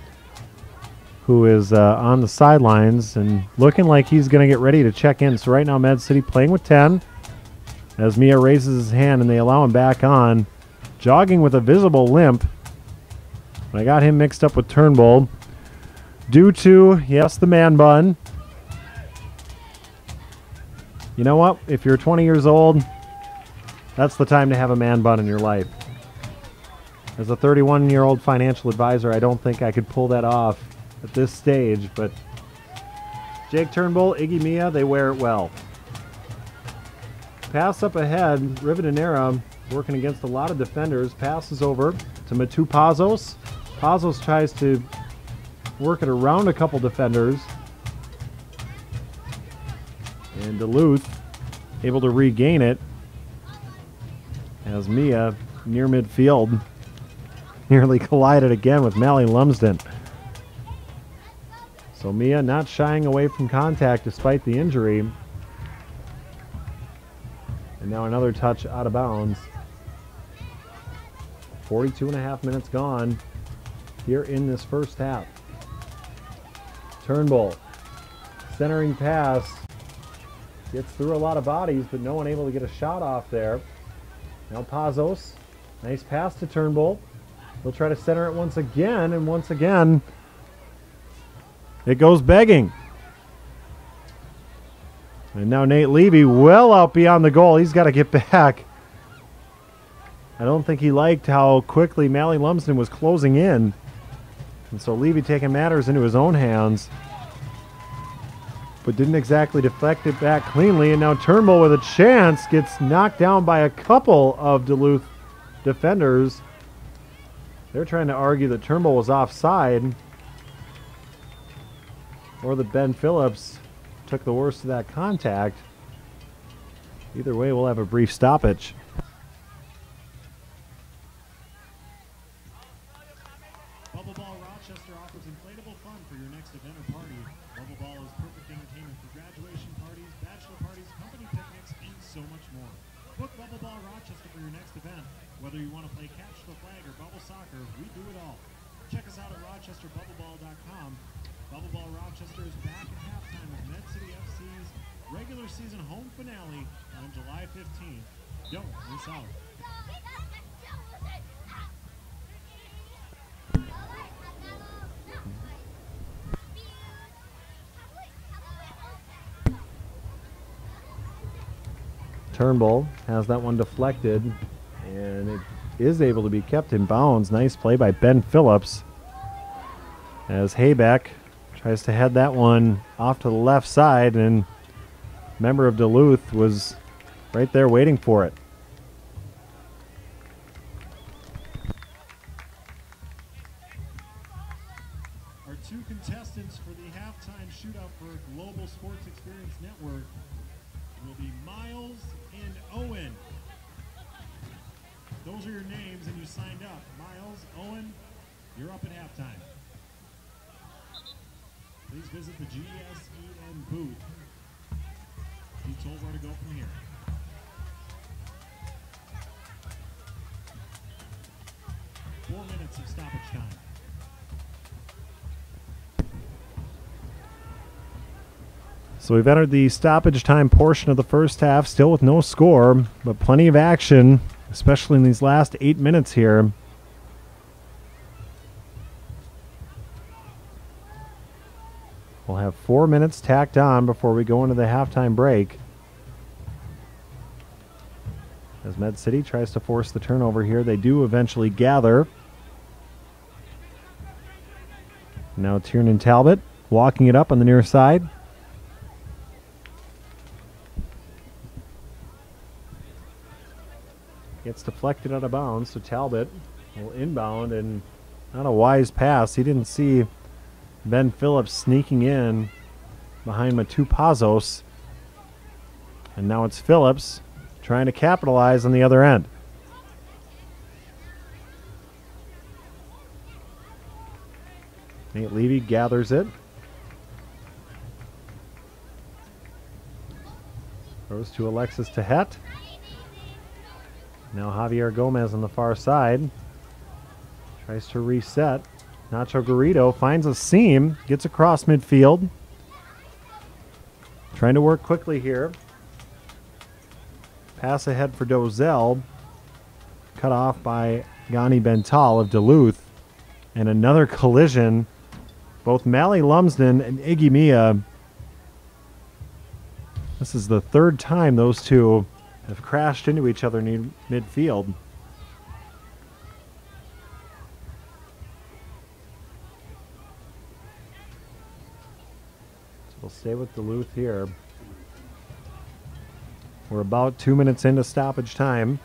who is on the sidelines and looking like he's going to get ready to check in. So right now Med City playing with 10 as Mia raises his hand and they allow him back on, jogging with a visible limp. I got him mixed up with Turnbull due to, yes, the man bun. You know what? If you're 20 years old, that's the time to have a man bun in your life. As a 31-year-old financial advisor, I don't think I could pull that off at this stage, but Jake Turnbull, Iggy Mia, they wear it well. Pass up ahead, Rivadeneira working against a lot of defenders, passes over to Matupazos. Pazos tries to work it around a couple defenders. And Duluth able to regain it as Mia near midfield nearly collided again with Mally Lumsden. So Mia not shying away from contact despite the injury. And now another touch out of bounds. 42.5 minutes gone here in this first half. Turnbull, centering pass. Gets through a lot of bodies, but no one able to get a shot off there. Now Pazos, nice pass to Turnbull. He'll try to center it once again, and once again, it goes begging. And now Nate Levy well out beyond the goal. He's got to get back. I don't think he liked how quickly Mally Lumsden was closing in. And so Levy taking matters into his own hands, but didn't exactly deflect it back cleanly. And now Turnbull with a chance gets knocked down by a couple of Duluth defenders. They're trying to argue that Turnbull was offside, or that Ben Phillips took the worst of that contact. Either way, we'll have a brief stoppage. Bubble Ball Rochester offers inflatable fun for your next event or party. Bubble Ball is perfect entertainment for graduation parties, bachelor parties, company picnics, and so much more. Book Bubble Ball Rochester for your next event. Whether you want to play catch the flag or bubble soccer, we do it all. Check us out at rochesterbubbleball.com. Bubble Ball Rochester is back at halftime of Med City FC's regular season home finale on July 15th. Don't miss out. Turnbull has that one deflected, and it is able to be kept in bounds. Nice play by Ben Phillips as Haybeck tries to head that one off to the left side, and a member of Duluth was right there waiting for it. Our two contestants for the halftime shootout for Global Sports Experience Network will be Miles and Owen. Those are your names, and you signed up. Miles, Owen, you're up at halftime. Please visit the GSEN booth. Be told where to go from here. Four minutes of stoppage time. So we've entered the stoppage time portion of the first half, still with no score, but plenty of action, especially in these last 8 minutes here. We'll have 4 minutes tacked on before we go into the halftime break, as Med City tries to force the turnover here. They do eventually gather. Now Tiernan Talbot walking it up on the near side. Gets deflected out of bounds, so Talbot will inbound, and not a wise pass. He didn't see Ben Phillips sneaking in behind Matu Pazos. And now it's Phillips trying to capitalize on the other end. Nate Levy gathers it. Throws to Alexis Tehet. Now Javier Gomez on the far side. Tries to reset. Nacho Garrido finds a seam. Gets across midfield. Trying to work quickly here. Pass ahead for Dozel. Cut off by Gani Bental of Duluth. And another collision. Both Mally Lumsden and Iggy Mia. This is the third time those two have crashed into each other near midfield. So we'll stay with Duluth here. We're about 2 minutes into stoppage time.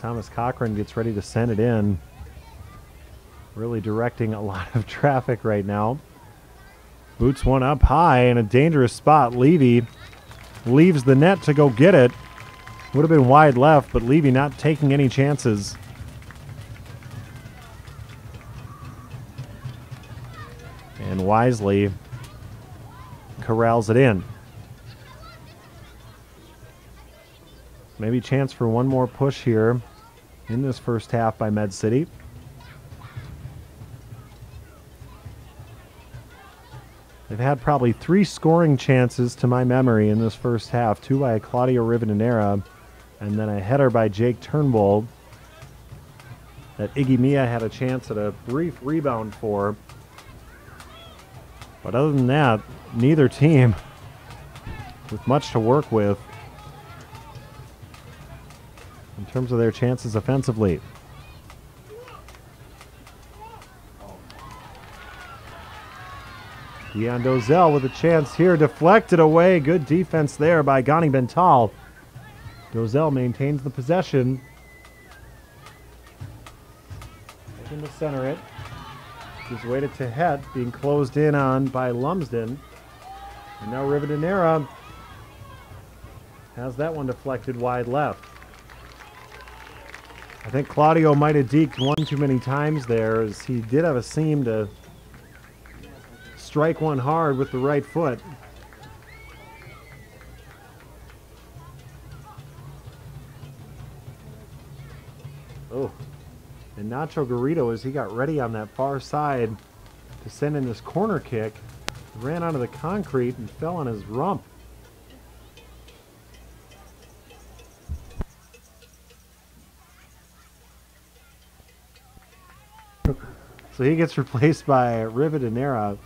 Thomas Cochran gets ready to send it in. Really directing a lot of traffic right now. Boots one up high in a dangerous spot. Levy leaves the net to go get it. Would have been wide left, but Levy not taking any chances. And wisely corrals it in. Maybe chance for one more push here in this first half by Med City. They've had probably 3 scoring chances to my memory in this first half. 2 by Claudio Rivadeneira, and then a header by Jake Turnbull that Iggy Mia had a chance at a brief rebound for. But other than that, neither team with much to work with in terms of their chances offensively. Dion Dozell with a chance here, deflected away. Good defense there by Gani Bental. Dozell maintains the possession. Looking to center it. Just waited to Het, being closed in on by Lumsden. And now Rivadeneira has that one deflected wide left. I think Claudio might have deked one too many times there, as he did have a seam to strike one hard with the right foot. Oh, and Nacho Garrido, as he got ready on that far side to send in this corner kick, ran onto the concrete and fell on his rump. So he gets replaced by Rivadeneira,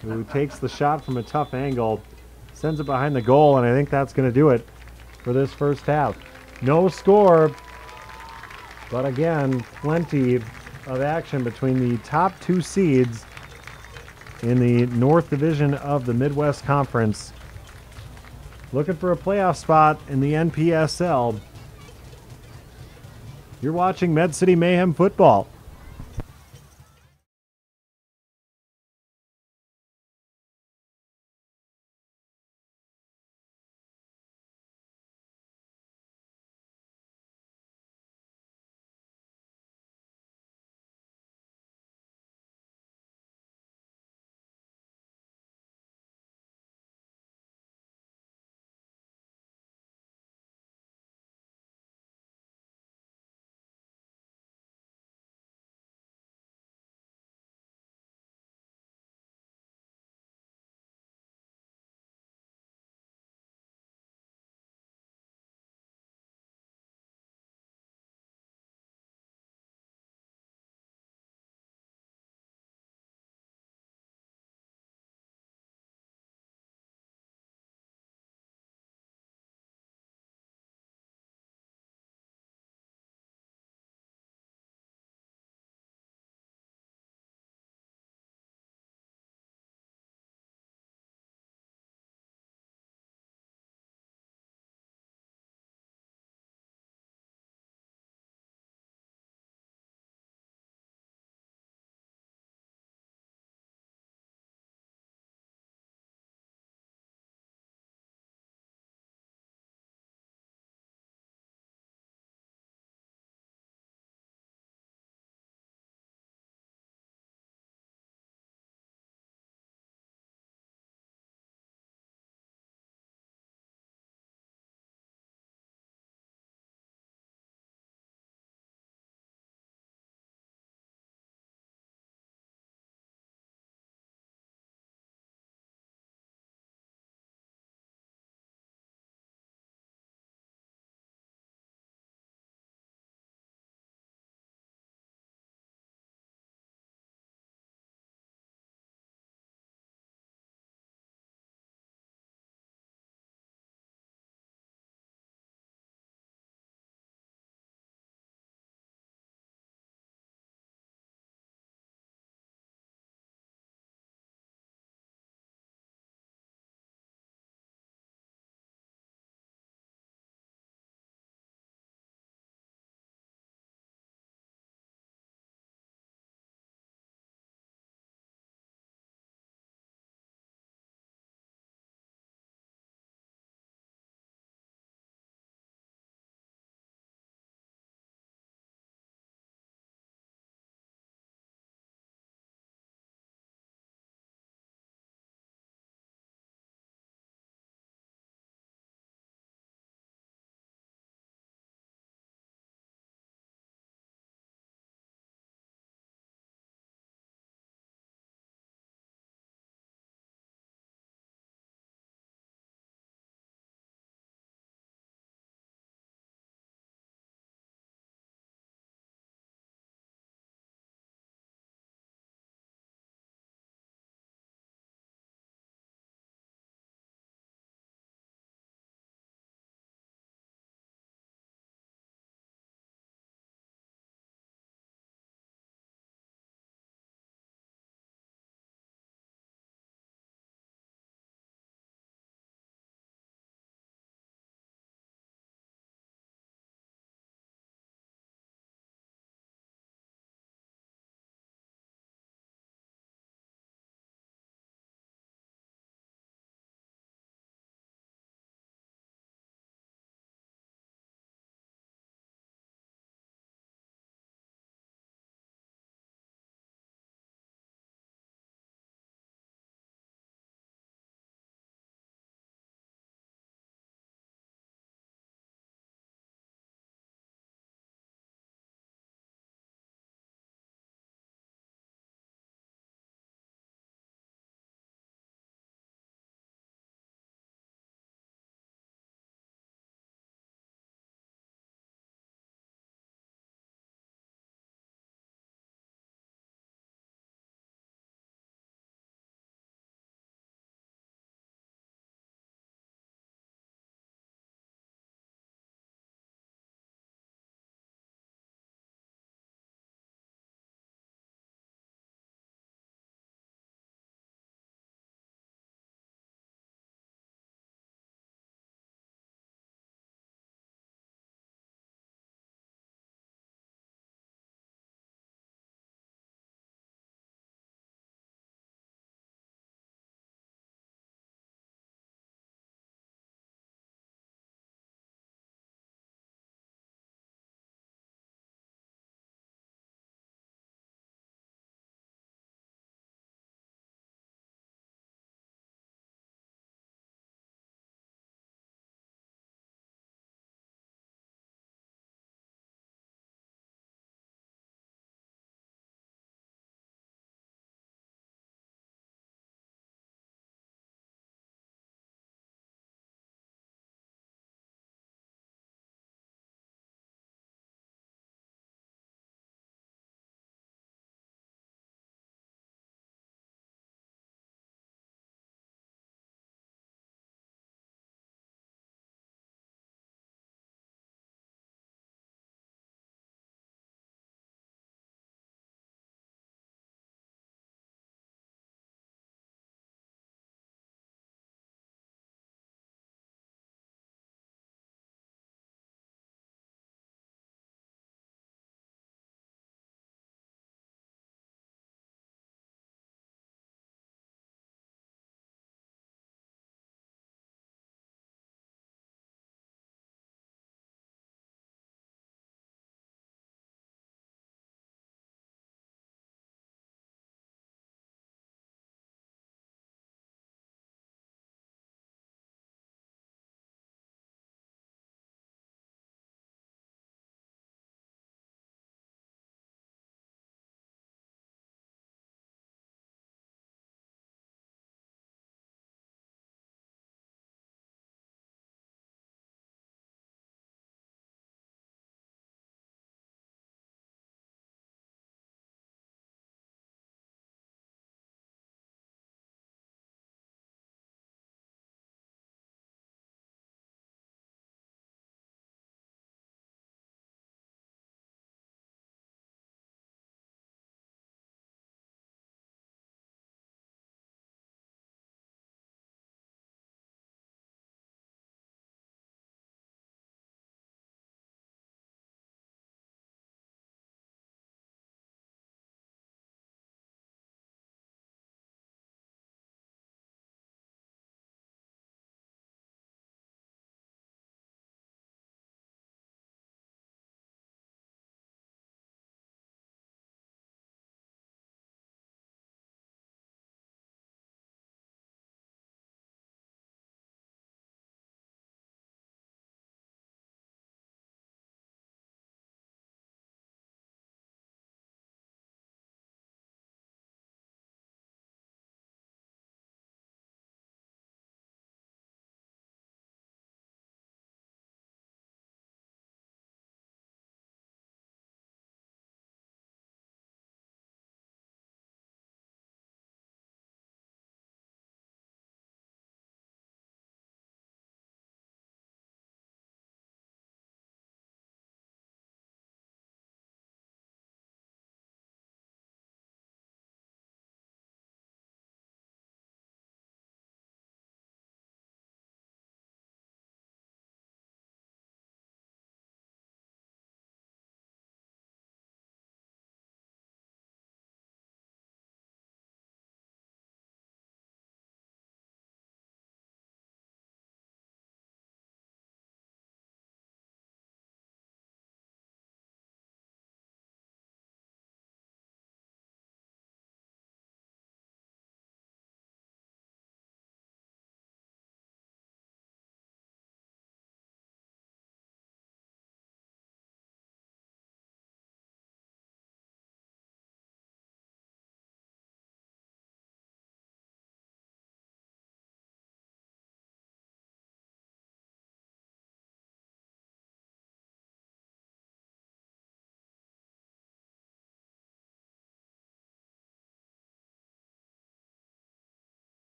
who takes the shot from a tough angle, sends it behind the goal, and I think that's going to do it for this first half. No score, but again, plenty of action between the top 2 seeds in the North Division of the Midwest Conference. Looking for a playoff spot in the NPSL. You're watching Med City Mayhem football.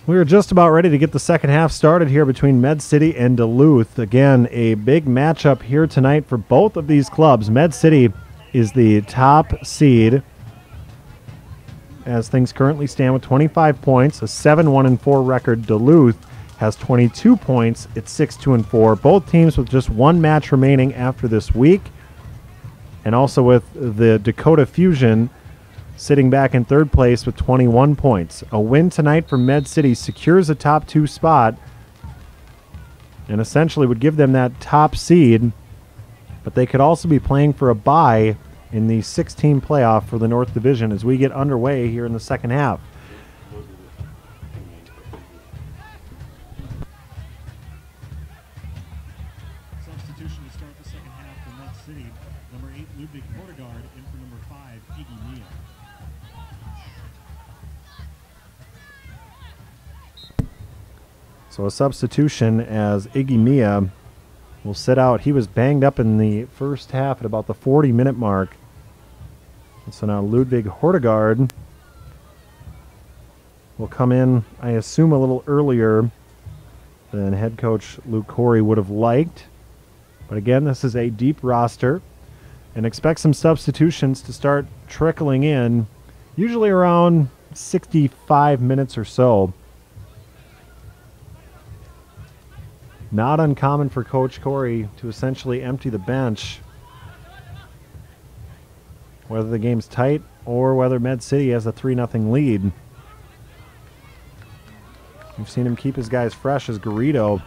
We are just about ready to get the second half started here between Med City and Duluth. Again, a big matchup here tonight for both of these clubs. Med City is the top seed as things currently stand with 25 points, a 7-1-4 record. Duluth has 22 points. It's 6-2-4. Both teams with just one match remaining after this week. And also with the Dakota Fusion sitting back in third place with 21 points. A win tonight for Med City secures a top 2 spot and essentially would give them that top seed, but they could also be playing for a bye in the 6-team playoff for the North Division as we get underway here in the second half. Substitution to start the second half for Med City. Number 8, Ludwig Portegard, in for number 5, Iggy Mia. So a substitution as Iggy Mia will sit out. He was banged up in the first half at about the 40-minute mark. And so now Ludwig Hortegard will come in, I assume, a little earlier than head coach Luke Corey would have liked. But again, this is a deep roster, and expect some substitutions to start trickling in, usually around 65 minutes or so. Not uncommon for Coach Corey to essentially empty the bench, whether the game's tight or whether Med City has a 3-0 lead. We've seen him keep his guys fresh as Garrido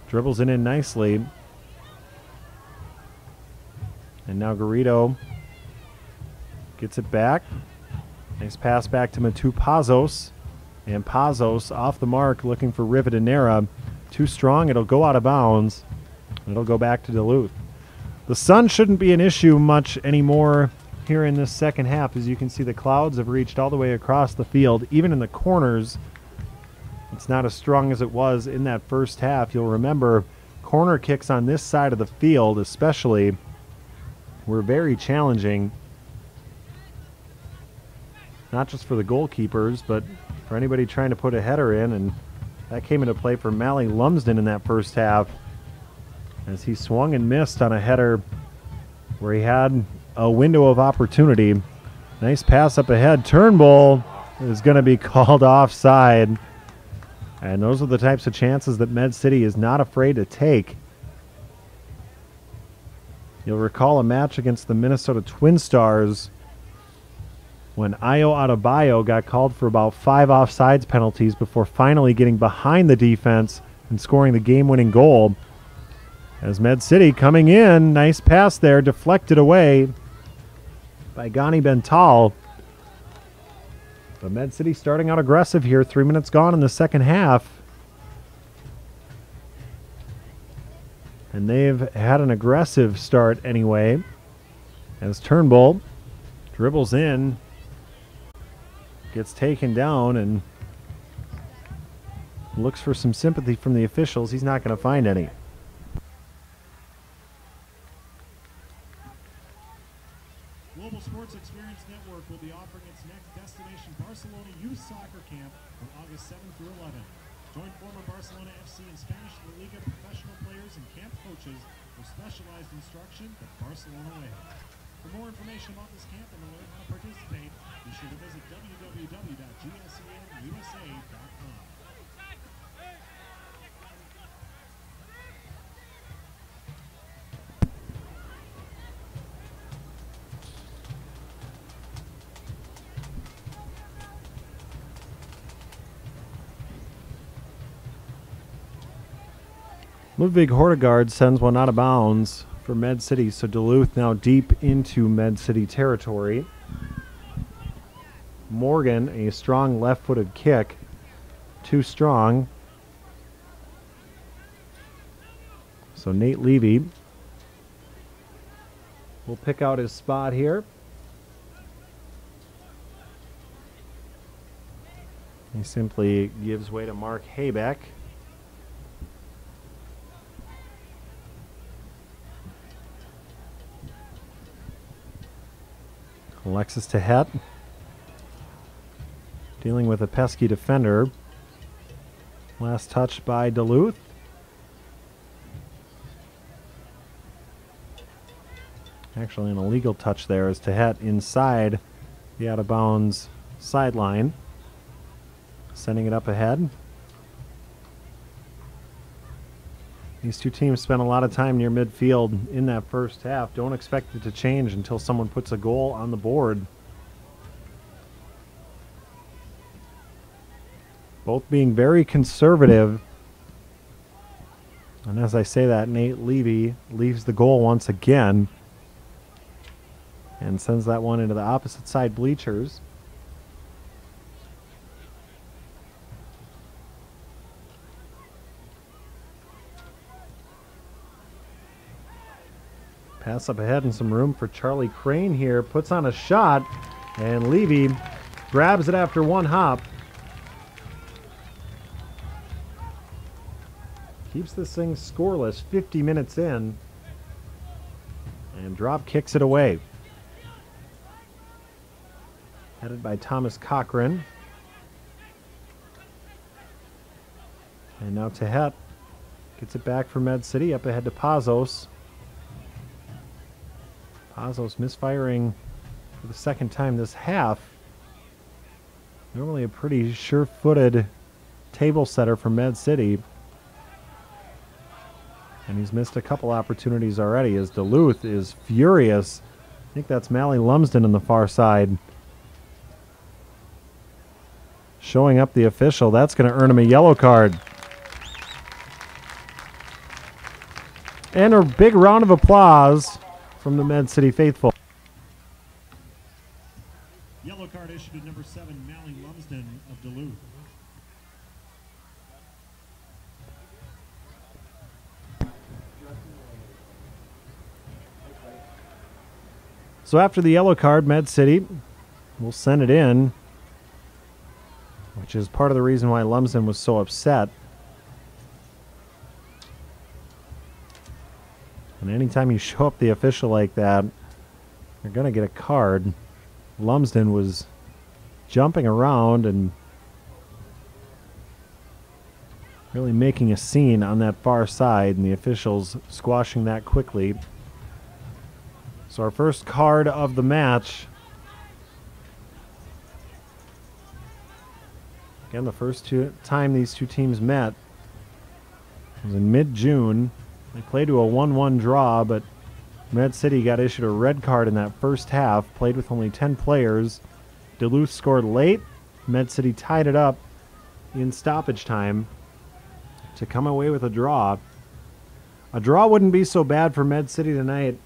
dribbles it in nicely. And now Garrido gets it back. Nice pass back to Matu Pazos. And Pazos off the mark looking for Rivadeneira. Too strong, it'll go out of bounds. It'll go back to Duluth. The sun shouldn't be an issue much anymore here in this second half. As you can see, the clouds have reached all the way across the field. Even in the corners, it's not as strong as it was in that first half. You'll remember corner kicks on this side of the field especially were very challenging. Not just for the goalkeepers, but for anybody trying to put a header in, and that came into play for Mally Lumsden in that first half as he swung and missed on a header where he had a window of opportunity. Nice pass up ahead. Turnbull is going to be called offside. And those are the types of chances that Med City is not afraid to take. You'll recall a match against the Minnesota Twin Stars when Ayo Adebayo got called for about 5 offsides penalties before finally getting behind the defense and scoring the game-winning goal. As Med City coming in, nice pass there, deflected away by Gani Bental. But Med City starting out aggressive here, 3 minutes gone in the second half. And they've had an aggressive start anyway, as Turnbull dribbles in, gets taken down, and looks for some sympathy from the officials. He's not going to find any. Global Sports Experience Network will be offering its next Destination Barcelona Youth Soccer Camp from August 7th through 11th. Join former Barcelona FC and Spanish La Liga professional players and camp coaches for specialized instruction the Barcelona way. For more information about this camp and to learn how to participate, be sure to visit www.gscnusa.com. Ludwig Hortegard sends one out of bounds for Med City, so Duluth now deep into Med City territory. Morgan, a strong left-footed kick, too strong. So Nate Levy will pick out his spot here. He simply gives way to Mark Haybeck. Alexis Tehet dealing with a pesky defender. Last touch by Duluth. Actually, an illegal touch there as Tehet inside the out-of-bounds sideline. Sending it up ahead. These two teams spent a lot of time near midfield in that first half. Don't expect it to change until someone puts a goal on the board. Both being very conservative. And as I say that, Nate Levy leaves the goal once again and sends that one into the opposite side bleachers. Pass up ahead and some room for Charlie Crane here. Puts on a shot, and Levy grabs it after one hop. Keeps this thing scoreless 50 minutes in. And drop kicks it away. Headed by Thomas Cochran. And now Tehet gets it back for Med City. Up ahead to Pazos. Pazos misfiring for the second time this half. Normally a pretty sure-footed table setter for Med City. And he's missed a couple opportunities already as Duluth is furious. I think that's Mally Lumsden on the far side. Showing up the official. That's going to earn him a yellow card. And a big round of applause from the Med City faithful. Yellow card issued to number 7, Mally Lumsden of Duluth. So after the yellow card, Med City will send it in, which is part of the reason why Lumsden was so upset. And anytime you show up the official like that, you're going to get a card. Lumsden was jumping around and really making a scene on that far side, and the officials squashing that quickly. So our first card of the match. Again, the first time these two teams met was in mid-June. They played to a 1-1 draw, but Med City got issued a red card in that first half, played with only 10 players. Duluth scored late. Med City tied it up in stoppage time to come away with a draw. A draw wouldn't be so bad for Med City tonight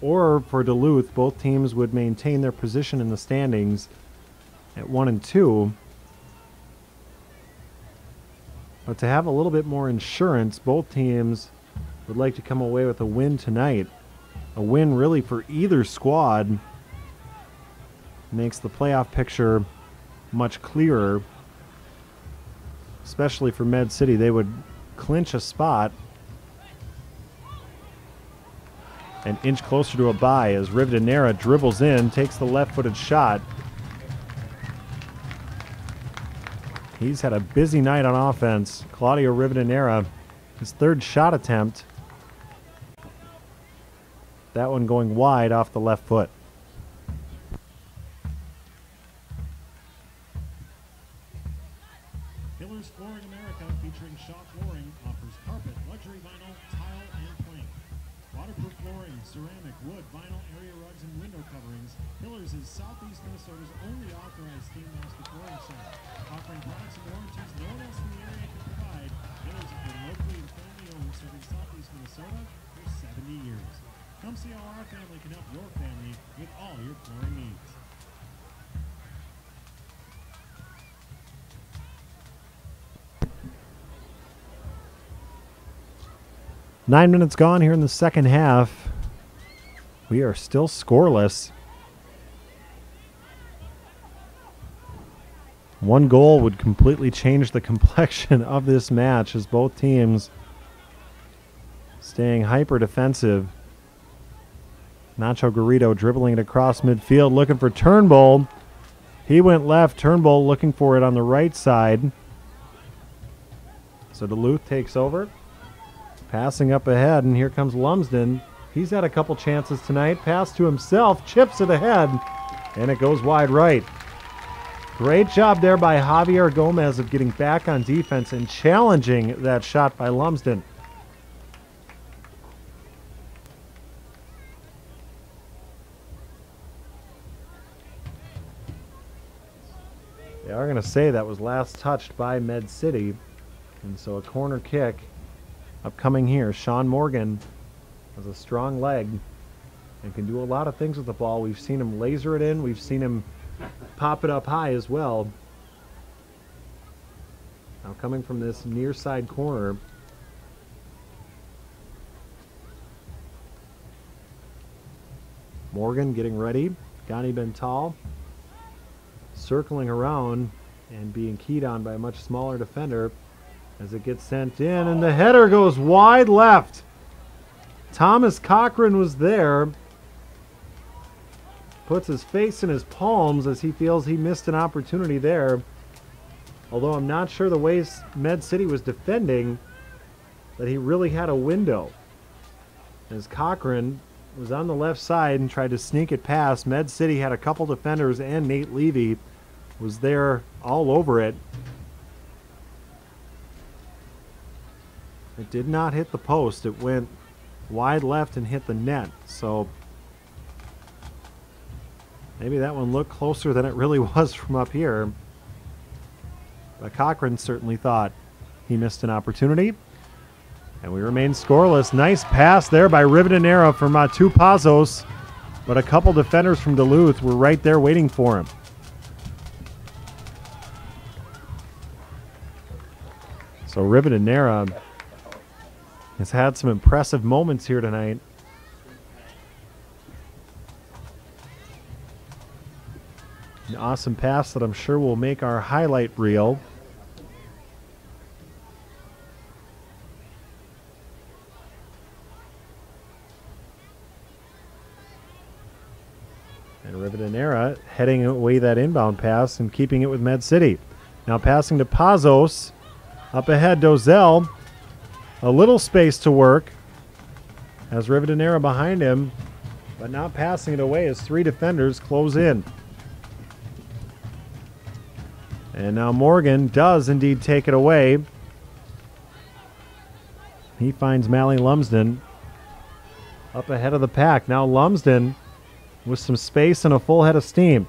or for Duluth. Both teams would maintain their position in the standings at 1 and 2. But to have a little bit more insurance, both teams would like to come away with a win tonight. A win really for either squad makes the playoff picture much clearer, especially for Med City. They would clinch a spot an inch closer to a bye as Rivadeneira dribbles in, takes the left-footed shot. He's had a busy night on offense. Claudio Rivadeneira, his third shot attempt. That one going wide off the left foot. Hillers Flooring America, featuring Shaw Flooring, offers carpet, luxury vinyl, tile, and plank. Waterproof flooring, ceramic, wood, vinyl, area rugs, and window coverings. Hillers is Southeast Minnesota's only authorized steam master flooring center, offering products and warranties no one else in the area can provide. Hillers has been locally and family owned, serving Southeast Minnesota for 70 years. Come see how our family can help your family with all your flooring needs. Nine minutes gone here in the second half. We are still scoreless. One goal would completely change the complexion of this match as both teams staying hyper defensive. Nacho Garrido dribbling it across midfield, looking for Turnbull. He went left. Turnbull looking for it on the right side. So Duluth takes over. Passing up ahead, and here comes Lumsden. He's had a couple chances tonight. Pass to himself, chips it ahead, and it goes wide right. Great job there by Javier Gomez of getting back on defense and challenging that shot by Lumsden. They are going to say that was last touched by Med City, and so a corner kick upcoming here. Sean Morgan has a strong leg and can do a lot of things with the ball. We've seen him laser it in. We've seen him pop it up high as well. Now coming from this near side corner. Morgan getting ready. Gani Bental circling around and being keyed on by a much smaller defender as it gets sent in, and the header goes wide left. Thomas Cochran was there. Puts his face in his palms as he feels he missed an opportunity there. Although I'm not sure the way Med City was defending that he really had a window. As Cochran was on the left side and tried to sneak it past, Med City had a couple defenders, and Nate Levy was there all over it. It did not hit the post. It went wide left and hit the net. So maybe that one looked closer than it really was from up here. But Cochran certainly thought he missed an opportunity. And we remain scoreless. Nice pass there by Rivadeneira from Tupazos. But a couple defenders from Duluth were right there waiting for him. So Rivadeneira has had some impressive moments here tonight. An awesome pass that I'm sure will make our highlight reel. And Rivadeneira heading away that inbound pass and keeping it with Med City. Now passing to Pazos. Up ahead, Dozell. A little space to work as Rivadeneira behind him, but not passing it away as three defenders close in. And now Morgan does indeed take it away. He finds Mally Lumsden up ahead of the pack. Now Lumsden with some space and a full head of steam.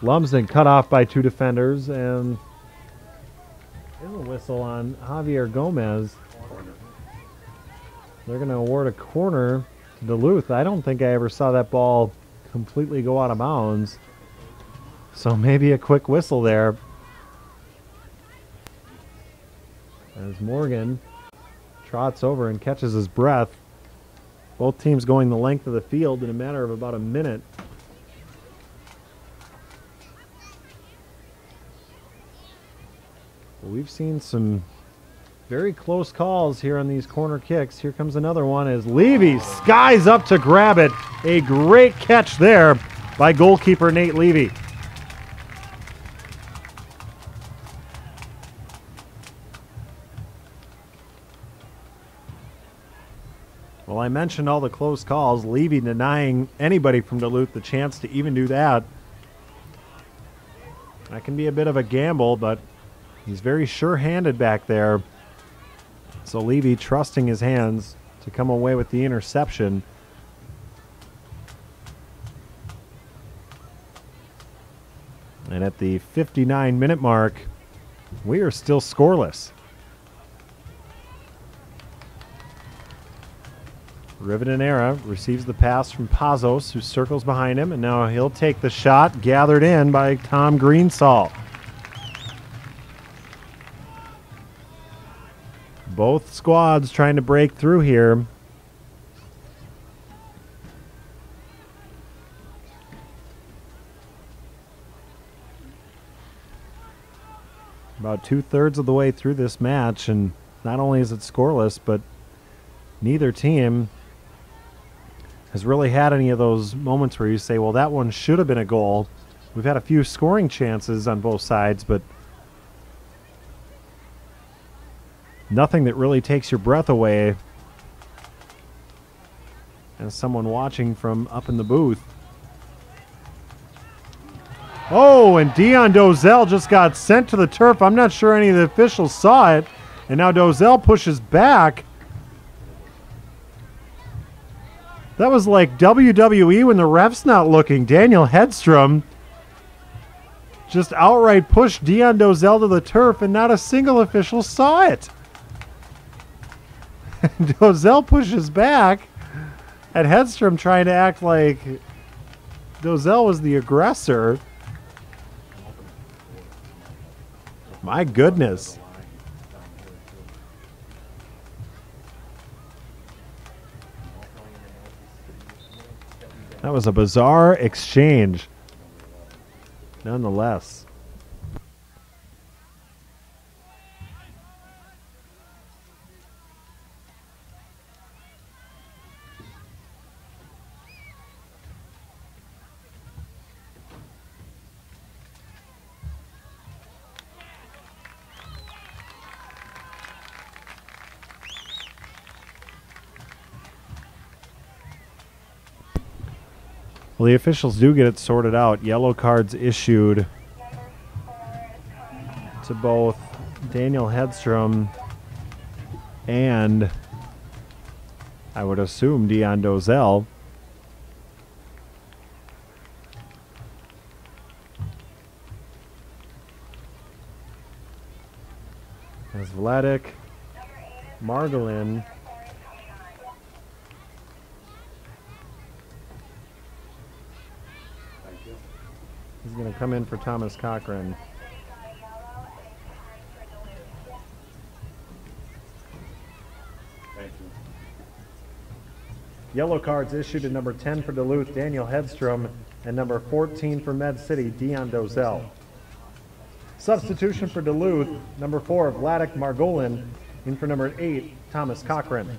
Lumsden cut off by two defenders, and there's a whistle on Javier Gomez. They're going to award a corner to Duluth. I don't think I ever saw that ball completely go out of bounds. So maybe a quick whistle there. As Morgan trots over and catches his breath. Both teams going the length of the field in a matter of about a minute. We've seen some very close calls here on these corner kicks. Here comes another one as Levy skies up to grab it. A great catch there by goalkeeper Nate Levy. Well, I mentioned all the close calls. Levy denying anybody from Duluth the chance to even do that. That can be a bit of a gamble, but he's very sure-handed back there. So Levy trusting his hands to come away with the interception. And at the 59-minute mark, we are still scoreless. Rivadeneira receives the pass from Pazos, who circles behind him, and now he'll take the shot gathered in by Tom Greensall. Both squads trying to break through here. About 2/3 of the way through this match, and not only is it scoreless, but neither team has really had any of those moments where you say, well, that one should have been a goal. We've had a few scoring chances on both sides, but nothing that really takes your breath away as someone watching from up in the booth. Oh, and Dion Dozell just got sent to the turf. I'm not sure any of the officials saw it. And now Dozell pushes back. That was like WWE when the ref's not looking. Daniel Hedstrom just outright pushed Dion Dozell to the turf, and not a single official saw it. Dozell pushes back, and Hedstrom trying to act like Dozell was the aggressor. My goodness. That was a bizarre exchange, nonetheless. Well, the officials do get it sorted out. Yellow cards issued to both Daniel Hedstrom and, I would assume, Dion Dozell. As Vladik Margolin is going to come in for Thomas Cochran. Thank you. Yellow cards issued to number 10 for Duluth, Daniel Hedstrom, and number 14 for Med City, Dion Dozell. Substitution for Duluth, number 4, Vladik Margolin, in for number 8, Thomas Cochran.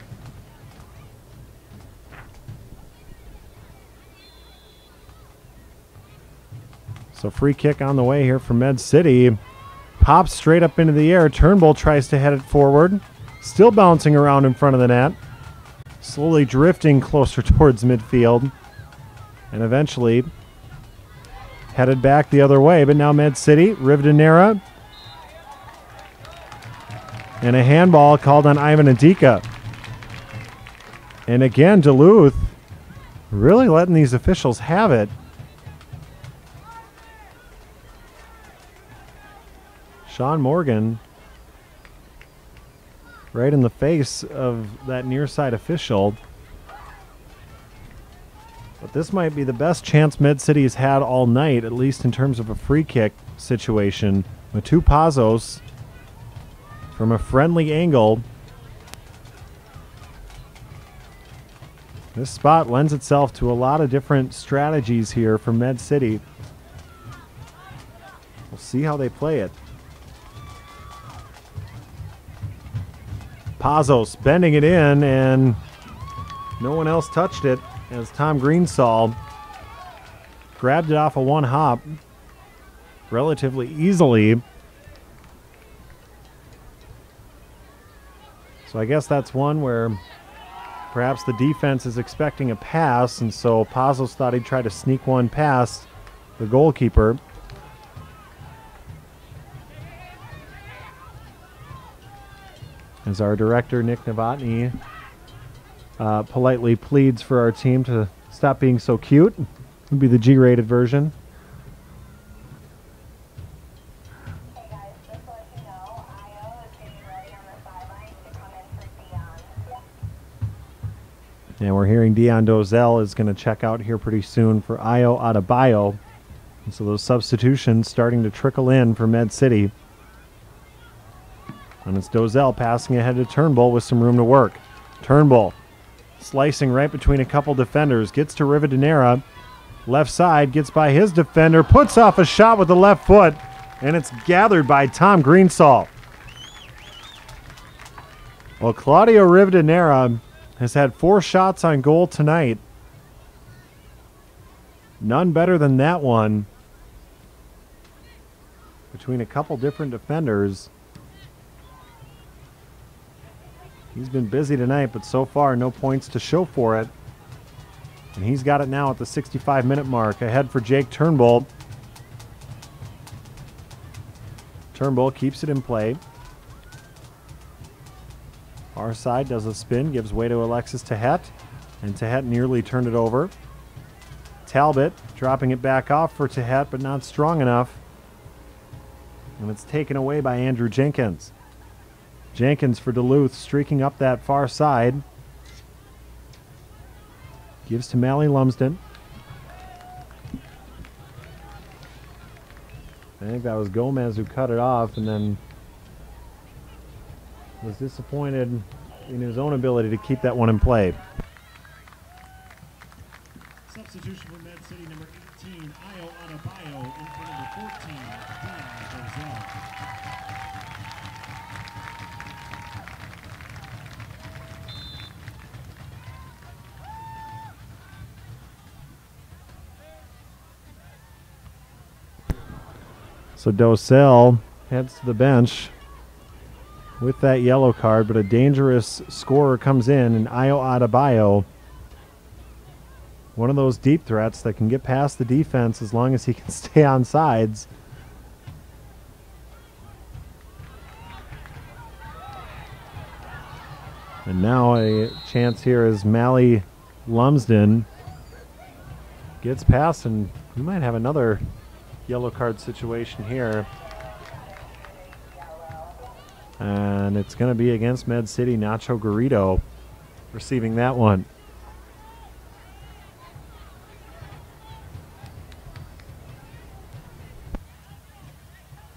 So free kick on the way here for Med City. Pops straight up into the air. Turnbull tries to head it forward. Still bouncing around in front of the net. Slowly drifting closer towards midfield. And eventually headed back the other way. But now Med City, Rivdanera. And a handball called on Ivan Adika. And again, Duluth really letting these officials have it. Sean Morgan right in the face of that near side official. But this might be the best chance Med City's had all night, at least in terms of a free kick situation. Matu Pazos from a friendly angle. This spot lends itself to a lot of different strategies here for Med City. We'll see how they play it. Pazos bending it in, and no one else touched it as Tom Greensall grabbed it off of one hop relatively easily. So I guess that's one where perhaps the defense is expecting a pass, and so Pazos thought he'd try to sneak one past the goalkeeper. As our director, Nick Novotny, politely pleads for our team to stop being so cute. Would be the G-rated version. Hey guys, just to let you know, Io is getting ready on the sidelines to come in for Dion. And we're hearing Dion Dozell is going to check out here pretty soon for Io Adebayo. And so those substitutions starting to trickle in for Med City. And it's Dozell passing ahead to Turnbull with some room to work. Turnbull slicing right between a couple defenders. Gets to Rivdanera. Left side, gets by his defender. Puts off a shot with the left foot. And it's gathered by Tom Greensall. Well, Claudio Rivdanera has had 4 shots on goal tonight. None better than that one. between a couple different defenders. He's been busy tonight, but so far no points to show for it. And he's got it now at the 65-minute mark. Ahead for Jake Turnbull. Turnbull keeps it in play. Far side does a spin, gives way to Alexis Tehet. And Tehet nearly turned it over. Talbot dropping it back off for Tehet, but not strong enough. And it's taken away by Andrew Jenkins. Jenkins for Duluth, streaking up that far side. Gives to Mally Lumsden. I think that was Gomez who cut it off and then was disappointed in his own ability to keep that one in play. Substitution for Med City, number 18, Ayo Adebayo, in for number 14, Dion Roselle. So Docell heads to the bench with that yellow card, but a dangerous scorer comes in, and Ayo Adebayo, one of those deep threats that can get past the defense as long as he can stay on sides. And now a chance here as Mally Lumsden gets past, and we might have another yellow card situation here. And it's going to be against Med City. Nacho Garrido receiving that one.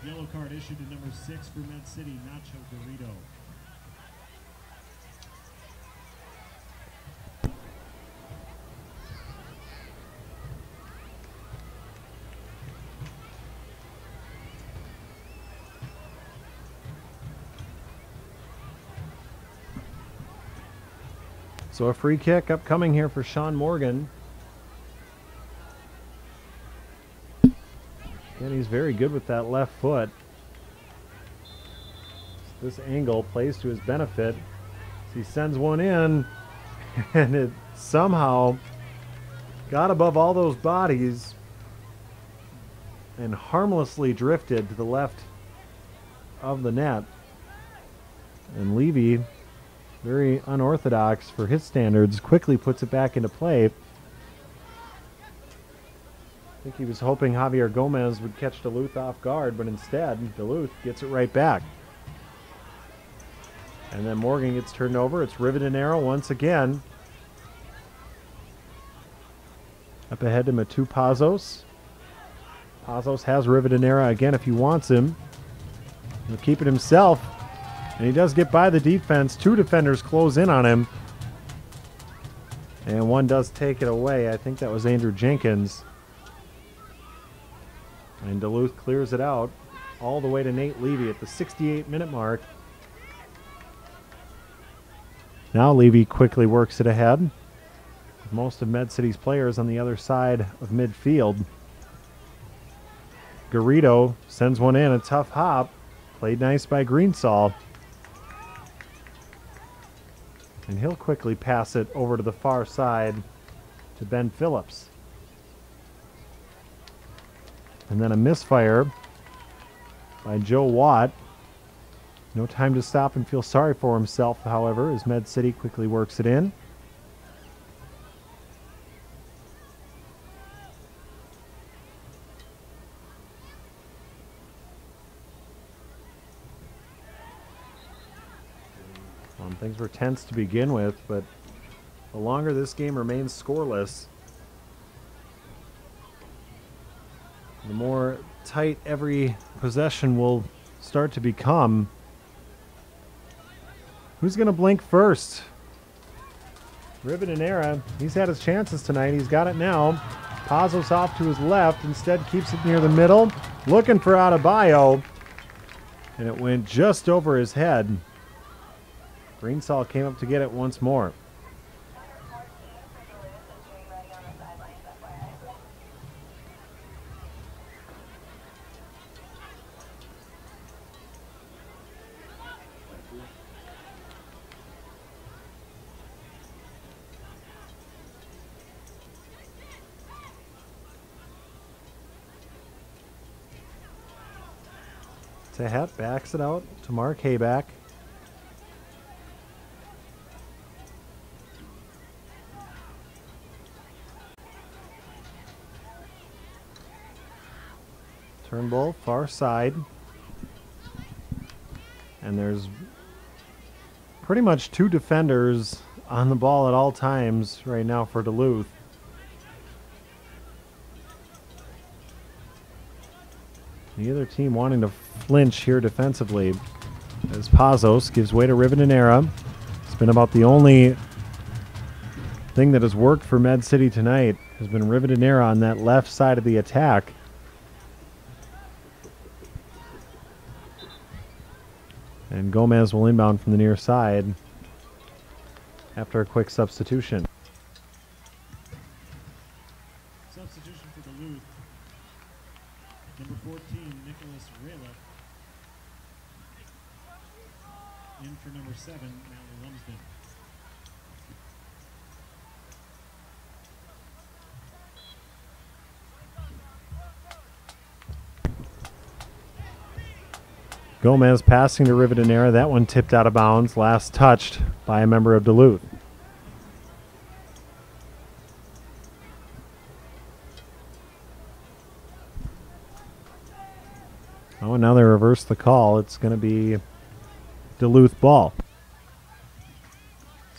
Yellow card issued to number 6 for Med City, Nacho Garrido. So a free kick upcoming here for Sean Morgan. And he's very good with that left foot. This angle plays to his benefit. He sends one in, and it somehow got above all those bodies and harmlessly drifted to the left of the net. And Levy, very unorthodox for his standards, quickly puts it back into play. I think he was hoping Javier Gomez would catch Duluth off guard, but instead Duluth gets it right back. And then Morgan gets turned over. It's Rivadeneira once again. Up ahead to Matu Pazos. Pazos has Rivadeneira again if he wants him. He'll keep it himself. And he does get by the defense. Two defenders close in on him. And one does take it away. I think that was Andrew Jenkins. And Duluth clears it out all the way to Nate Levy at the 68-minute mark. Now Levy quickly works it ahead. Most of Med City's players on the other side of midfield. Garrido sends one in, a tough hop. Played nice by Greensall. And he'll quickly pass it over to the far side to Ben Phillips. And then a misfire by Joe Watt. No time to stop and feel sorry for himself, however, as Med City quickly works it in. Things were tense to begin with, but the longer this game remains scoreless, the more tight every possession will start to become. Who's going to blink first? Rivadeneira, he's had his chances tonight. He's got it now. Pazos off to his left, instead keeps it near the middle, looking for Adebayo, and it went just over his head. Greensall came up to get it once more. Tehet backs it out to Mark Hayback. Turnbull, far side. And there's pretty much two defenders on the ball at all times right now for Duluth. Neither team wanting to flinch here defensively as Pazos gives way to Rivadeneira. It's been about the only thing that has worked for Med City tonight has been Rivadeneira on that left side of the attack. And Gomez will inbound from the near side after a quick substitution. Substitution for Duluth. Number 14, Nicholas Rayliff. In for number 7, Mallory Lumsden. Gomez passing to Rivadeneira. That one tipped out of bounds. Last touched by a member of Duluth. Oh, and now they reverse the call. It's going to be Duluth ball.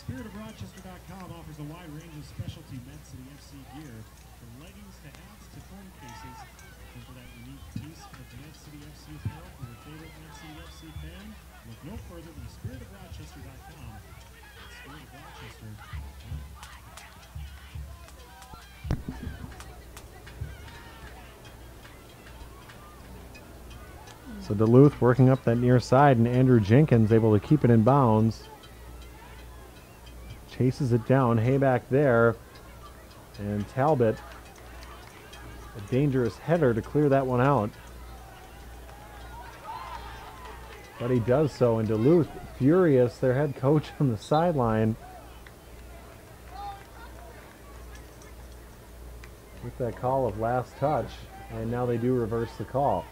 SpiritofRochester.com offers a wide range of specialty Med City FC gear, from leggings to hats to phone cases. And for that unique piece of Med City FC apparel for your favorite Med City FC fan, look no further than SpiritofRochester.com. SpiritofRochester.com. So Duluth working up that near side, and Andrew Jenkins able to keep it in bounds. Chases it down, Hayback there, and Talbot, a dangerous header to clear that one out. But he does so, and Duluth, furious, their head coach on the sideline with that call of last touch, and now they do reverse the call.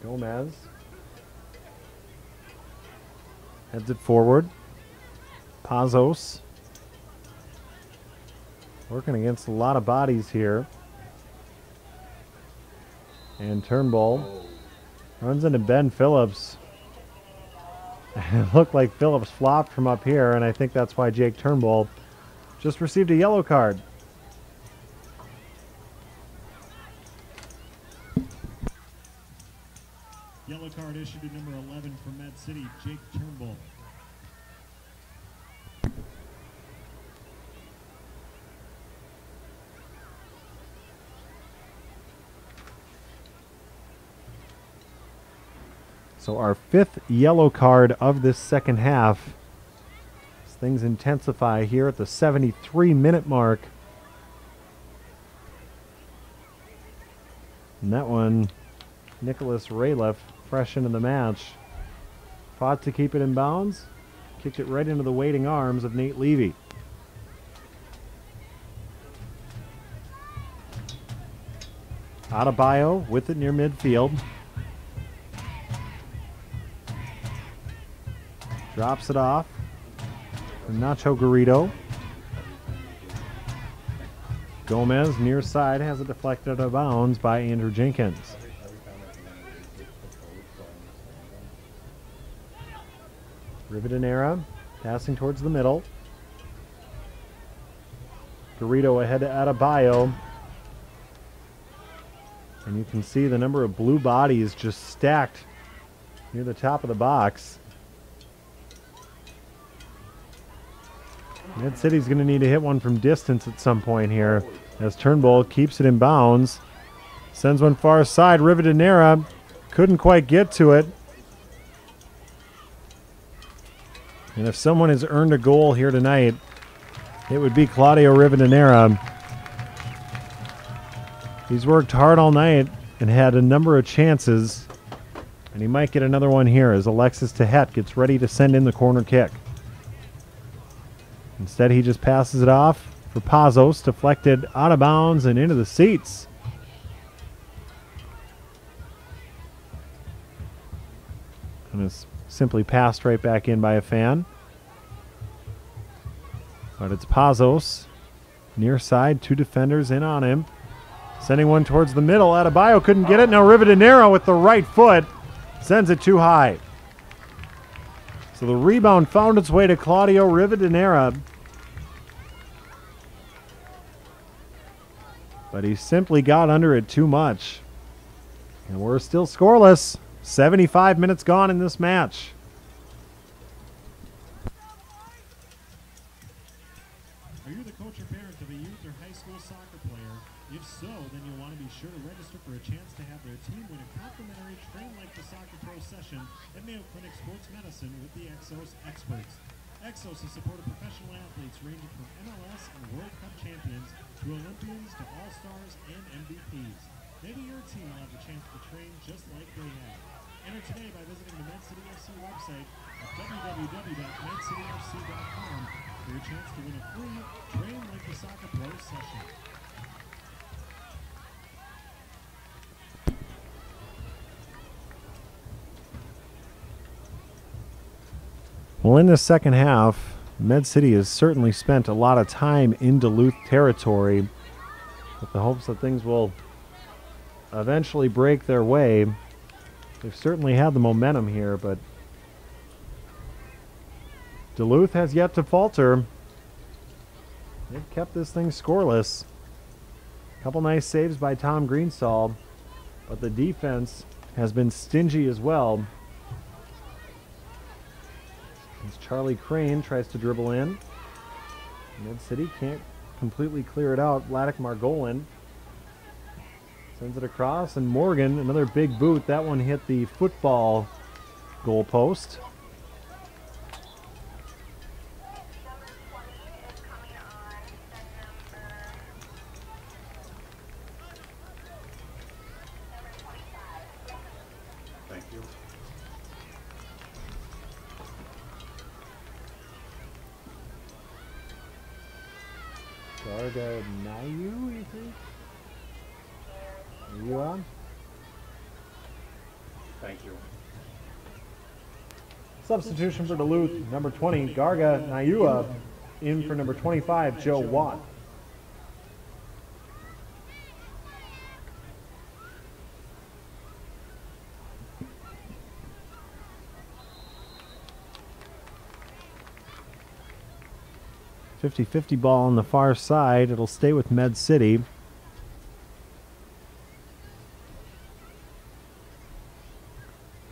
Gomez heads it forward. Pazos working against a lot of bodies here. And Turnbull runs into Ben Phillips. It looked like Phillips flopped from up here, and I think that's why Jake Turnbull just received a yellow card. Yellow card issued to number 11 for Med City, Jake Turnbull. So our fifth yellow card of this second half. As things intensify here at the 73-minute mark. And that one, Nicholas Rayliff, fresh into the match. Fought to keep it in bounds. Kicked it right into the waiting arms of Nate Levy. Adebayo with it near midfield. Drops it off. Nacho Garrido. Gomez near side has it deflected out of bounds by Andrew Jenkins. Rivadeneira passing towards the middle. Garrido ahead to Adebayo. And you can see the number of blue bodies just stacked near the top of the box. Med City's going to need to hit one from distance at some point here, as Turnbull keeps it in bounds. Sends one far side. Rivadeneira couldn't quite get to it. And if someone has earned a goal here tonight, it would be Claudio Rivadeneira. He's worked hard all night and had a number of chances, and he might get another one here as Alexis Tehet gets ready to send in the corner kick. Instead, he just passes it off for Pazos, deflected out of bounds and into the seats. And is simply passed right back in by a fan. But it's Pazos, near side, 2 defenders in on him. Sending one towards the middle. Adebayo couldn't get it. Now Rivadeneira with the right foot sends it too high. So the rebound found its way to Claudio Rivadeneira. But he simply got under it too much. And we're still scoreless. 75 minutes gone in this match. Are you the coach or parent of a youth or high school soccer player? If so, then you'll want to be sure to register for a chance to have their team win a complimentary Train Like the Soccer Pro session at Mayo Clinic Sports Medicine with the Exos experts. Exos has supported professional athletes ranging from MLS and World Cup champions to Olympians to All-Stars and MVPs. Maybe your team will have the chance to train just like they have. Enter today by visiting the Med City FC website at www.medcityfc.com for your chance to win a free Train Like the Soccer Pro session. Well, in this second half, Med City has certainly spent a lot of time in Duluth territory with the hopes that things will eventually break their way. They've certainly had the momentum here, but Duluth has yet to falter. They've kept this thing scoreless. A couple nice saves by Tom Greensall, but the defense has been stingy as well. As Charlie Crane tries to dribble in. Med City can't completely clear it out. Vladik Margolin sends it across, and Morgan, another big boot. That one hit the football goal post. Thank you. Garga Nayu, you think? Are you on? Thank you. Substitution for Duluth, number 20, Garga Nayua, in for number 25, Joe Watt. .50-50 ball on the far side. It'll stay with Med City.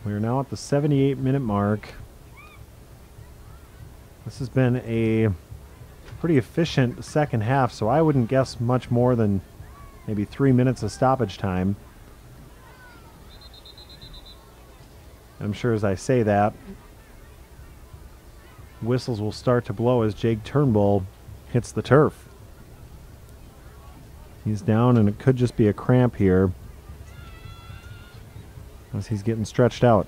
We are now at the 78-minute mark. This has been a pretty efficient second half, so I wouldn't guess much more than maybe 3 minutes of stoppage time. I'm sure as I say that, whistles will start to blow as Jake Turnbull hits the turf. He's down, and it could just be a cramp here as he's getting stretched out.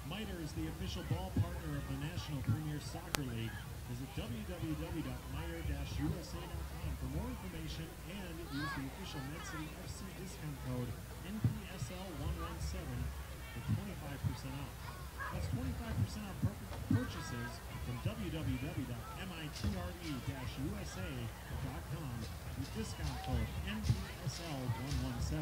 MITRE is the official ball partner of the National Premier Soccer League. Visit www.miter-usa.com for more information and use the official Med City FC discount code NPSL117 for 25% off. That's 25% off purchases from www.miter-usa.com with discount code NPSL117.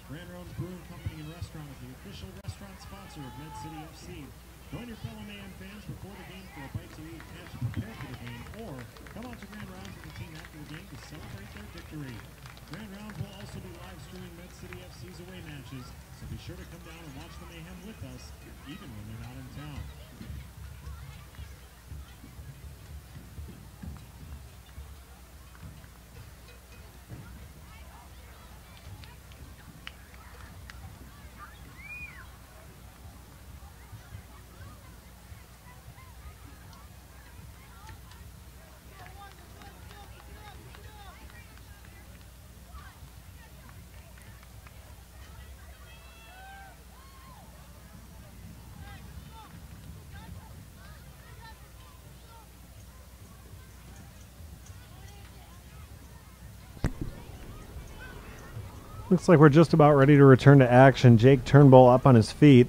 Grand Roan's Brewing Company and Restaurant is the official restaurant sponsor of Med City FC. Join your fellow Mayhem fans before the game for a bite to eat and to prepare for the game, or come out to Grand Rounds with the team after the game to celebrate their victory. Grand Rounds will also be live streaming Med City FC's away matches, so be sure to come down and watch the Mayhem with us, even when they're not in town. Looks like we're just about ready to return to action. Jake Turnbull up on his feet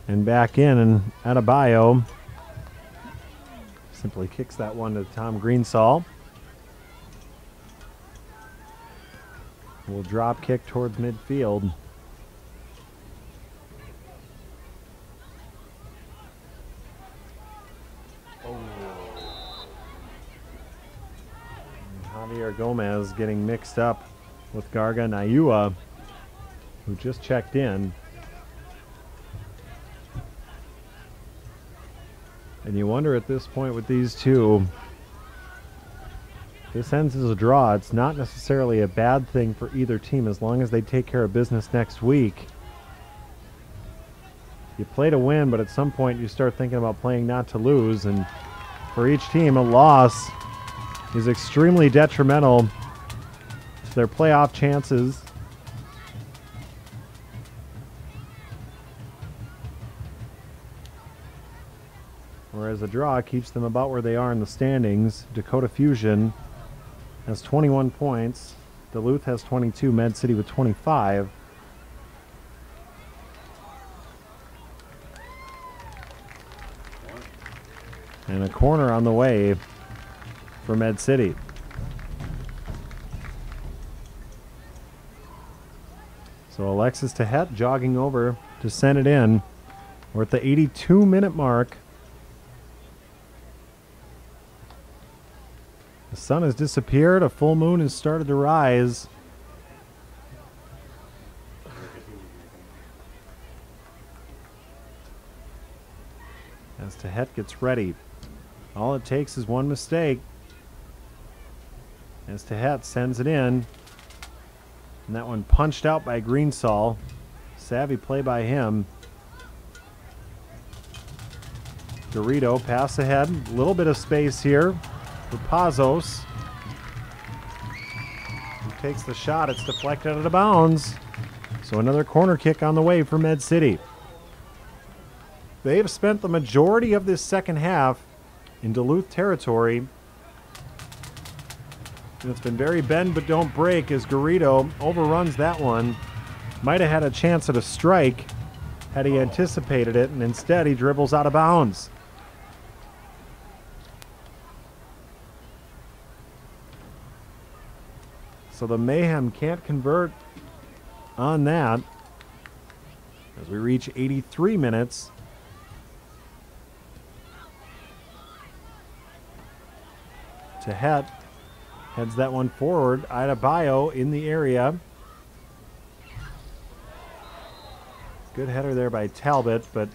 and back in, and Adebayo simply kicks that one to Tom Greensall. Will drop kick towards midfield. Javier Gomez getting mixed up with Garga Nayua, who just checked in. And you wonder at this point with these two, this ends as a draw. It's not necessarily a bad thing for either team as long as they take care of business next week. You play to win, but at some point you start thinking about playing not to lose. And for each team, a loss is extremely detrimental to their playoff chances. Whereas a draw keeps them about where they are in the standings. Dakota Fusion has 21 points. Duluth has 22. Med City with 25. And a corner on the way for Med City. So Alexis Tehet jogging over to send it in. We're at the 82-minute mark. The sun has disappeared. A full moon has started to rise. As Tehet gets ready. All it takes is one mistake. As Tehet sends it in. And that one punched out by Greensall. Savvy play by him. Dorito pass ahead. A little bit of space here for Pazos. He takes the shot. It's deflected out of bounds. So another corner kick on the way for Med City. They've spent the majority of this second half in Duluth territory. And it's been very bend but don't break as Garrido overruns that one. Might have had a chance at a strike had he anticipated it, and instead he dribbles out of bounds. So the Mayhem can't convert on that as we reach 83 minutes. Tehet heads that one forward. Adebayo in the area. Good header there by Talbot, but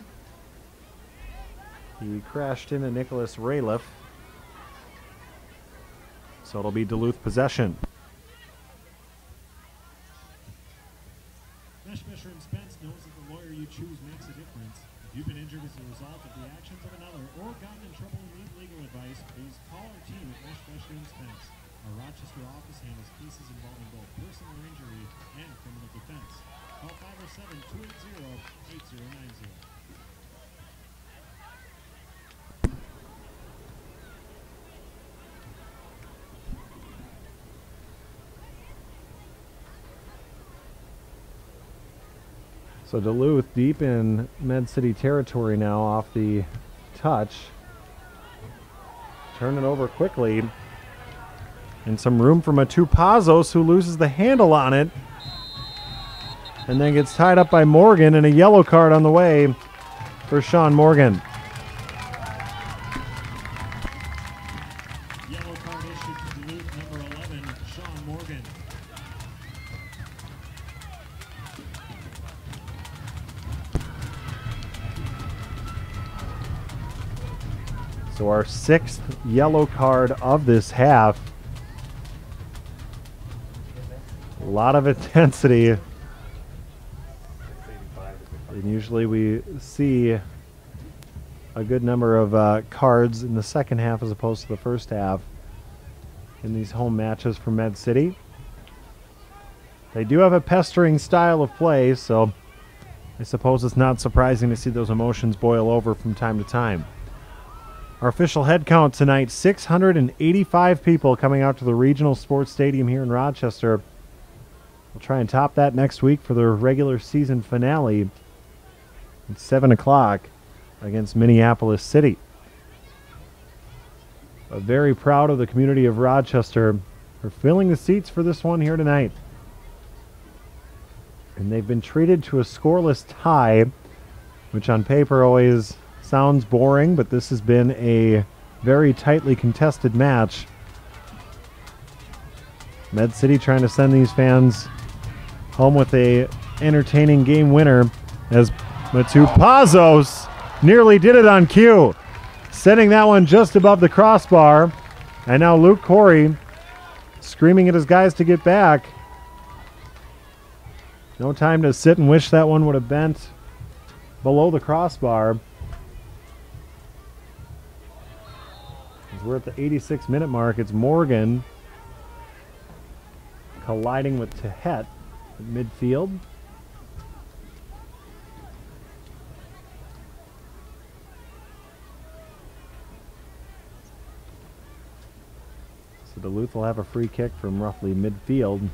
he crashed into Nicholas Rayliff. So it'll be Duluth possession. Mesh Fisher and Spence knows that the lawyer you choose makes a difference. If you've been injured as a result of the actions of another or gotten in trouble and need legal advice, please call our team at Mesh Fisher and Spence. Our Rochester office handles cases involving both personal injury and criminal defense. Call 507-280-8090. So Duluth deep in Med City territory now off the touch. Turn it over quickly. And some room for Matupazos, who loses the handle on it. And then gets tied up by Morgan, and a yellow card on the way for Sean Morgan. Yellow card issued to Duluth, number 11, Sean Morgan. So our sixth yellow card of this half. A lot of intensity. And usually we see a good number of cards in the second half as opposed to the first half in these home matches for Med City. They do have a pestering style of play, so I suppose it's not surprising to see those emotions boil over from time to time. Our official head count tonight, 685 people coming out to the Regional Sports Stadium here in Rochester We'll try and top that next week for the regular season finale at 7 o'clock against Minneapolis City. But very proud of the community of Rochester for filling the seats for this one here tonight. And they've been treated to a scoreless tie, which on paper always sounds boring, but this has been a very tightly contested match. Med City trying to send these fans home with a entertaining game winner as Matupazos nearly did it on cue, sending that one just above the crossbar. And now Luke Corey screaming at his guys to get back. No time to sit and wish that one would have bent below the crossbar. As we're at the 86-minute mark, it's Morgan colliding with Tehet at midfield. So Duluth will have a free kick from roughly midfield.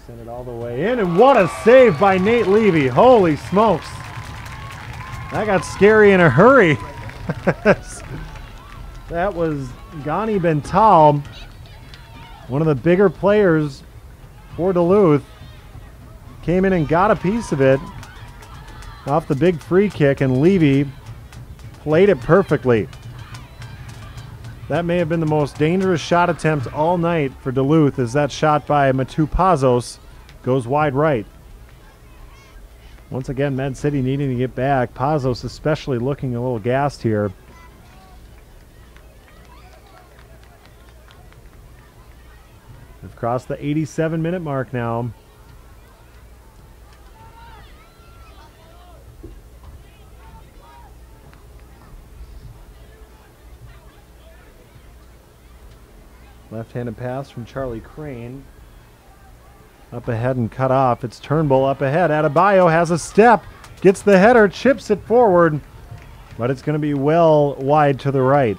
Send it all the way in, and what a save by Nate Levy. Holy smokes. That got scary in a hurry. That was Ghani Bental, one of the bigger players for Duluth. Came in and got a piece of it off the big free kick, and Levy played it perfectly. That may have been the most dangerous shot attempt all night for Duluth, as that shot by Matupazos goes wide right. Once again, Med City needing to get back. Pazos especially looking a little gassed here. We've crossed the 87-minute mark now. Left-handed pass from Charlie Crane. Up ahead and cut off. It's Turnbull up ahead. Adebayo has a step. Gets the header, chips it forward. But it's going to be well wide to the right.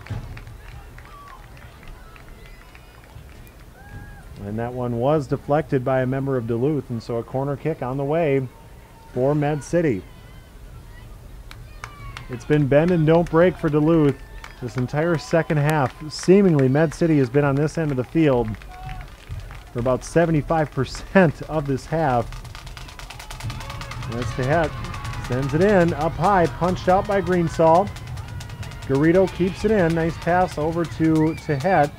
And that one was deflected by a member of Duluth. And so a corner kick on the way for Med City. It's been bend and don't break for Duluth this entire second half. Seemingly, Med City has been on this end of the field for about 75% of this half. That's Tehet. Sends it in, up high, punched out by Greensall. Garrido keeps it in. Nice pass over to Tehet.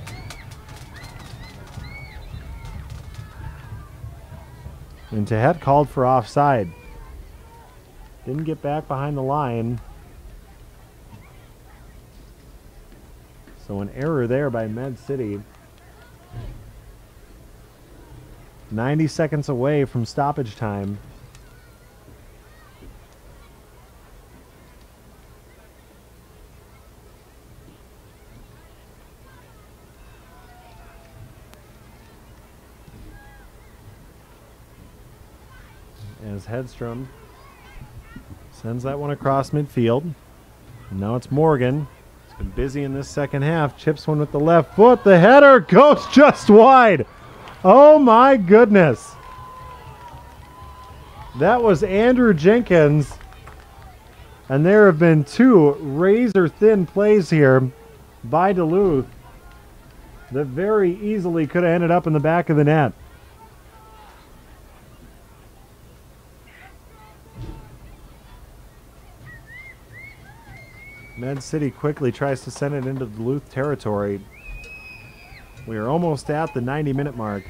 And Tehet called for offside. Didn't get back behind the line. So an error there by Med City. 90 seconds away from stoppage time. As Hedstrom sends that one across midfield. And now it's Morgan. He's been busy in this second half. Chips one with the left foot. The header goes just wide. Oh my goodness. That was Andrew Jenkins. And there have been two razor-thin plays here by Duluth that very easily could have ended up in the back of the net. Med City quickly tries to send it into Duluth territory. We are almost at the 90-minute mark.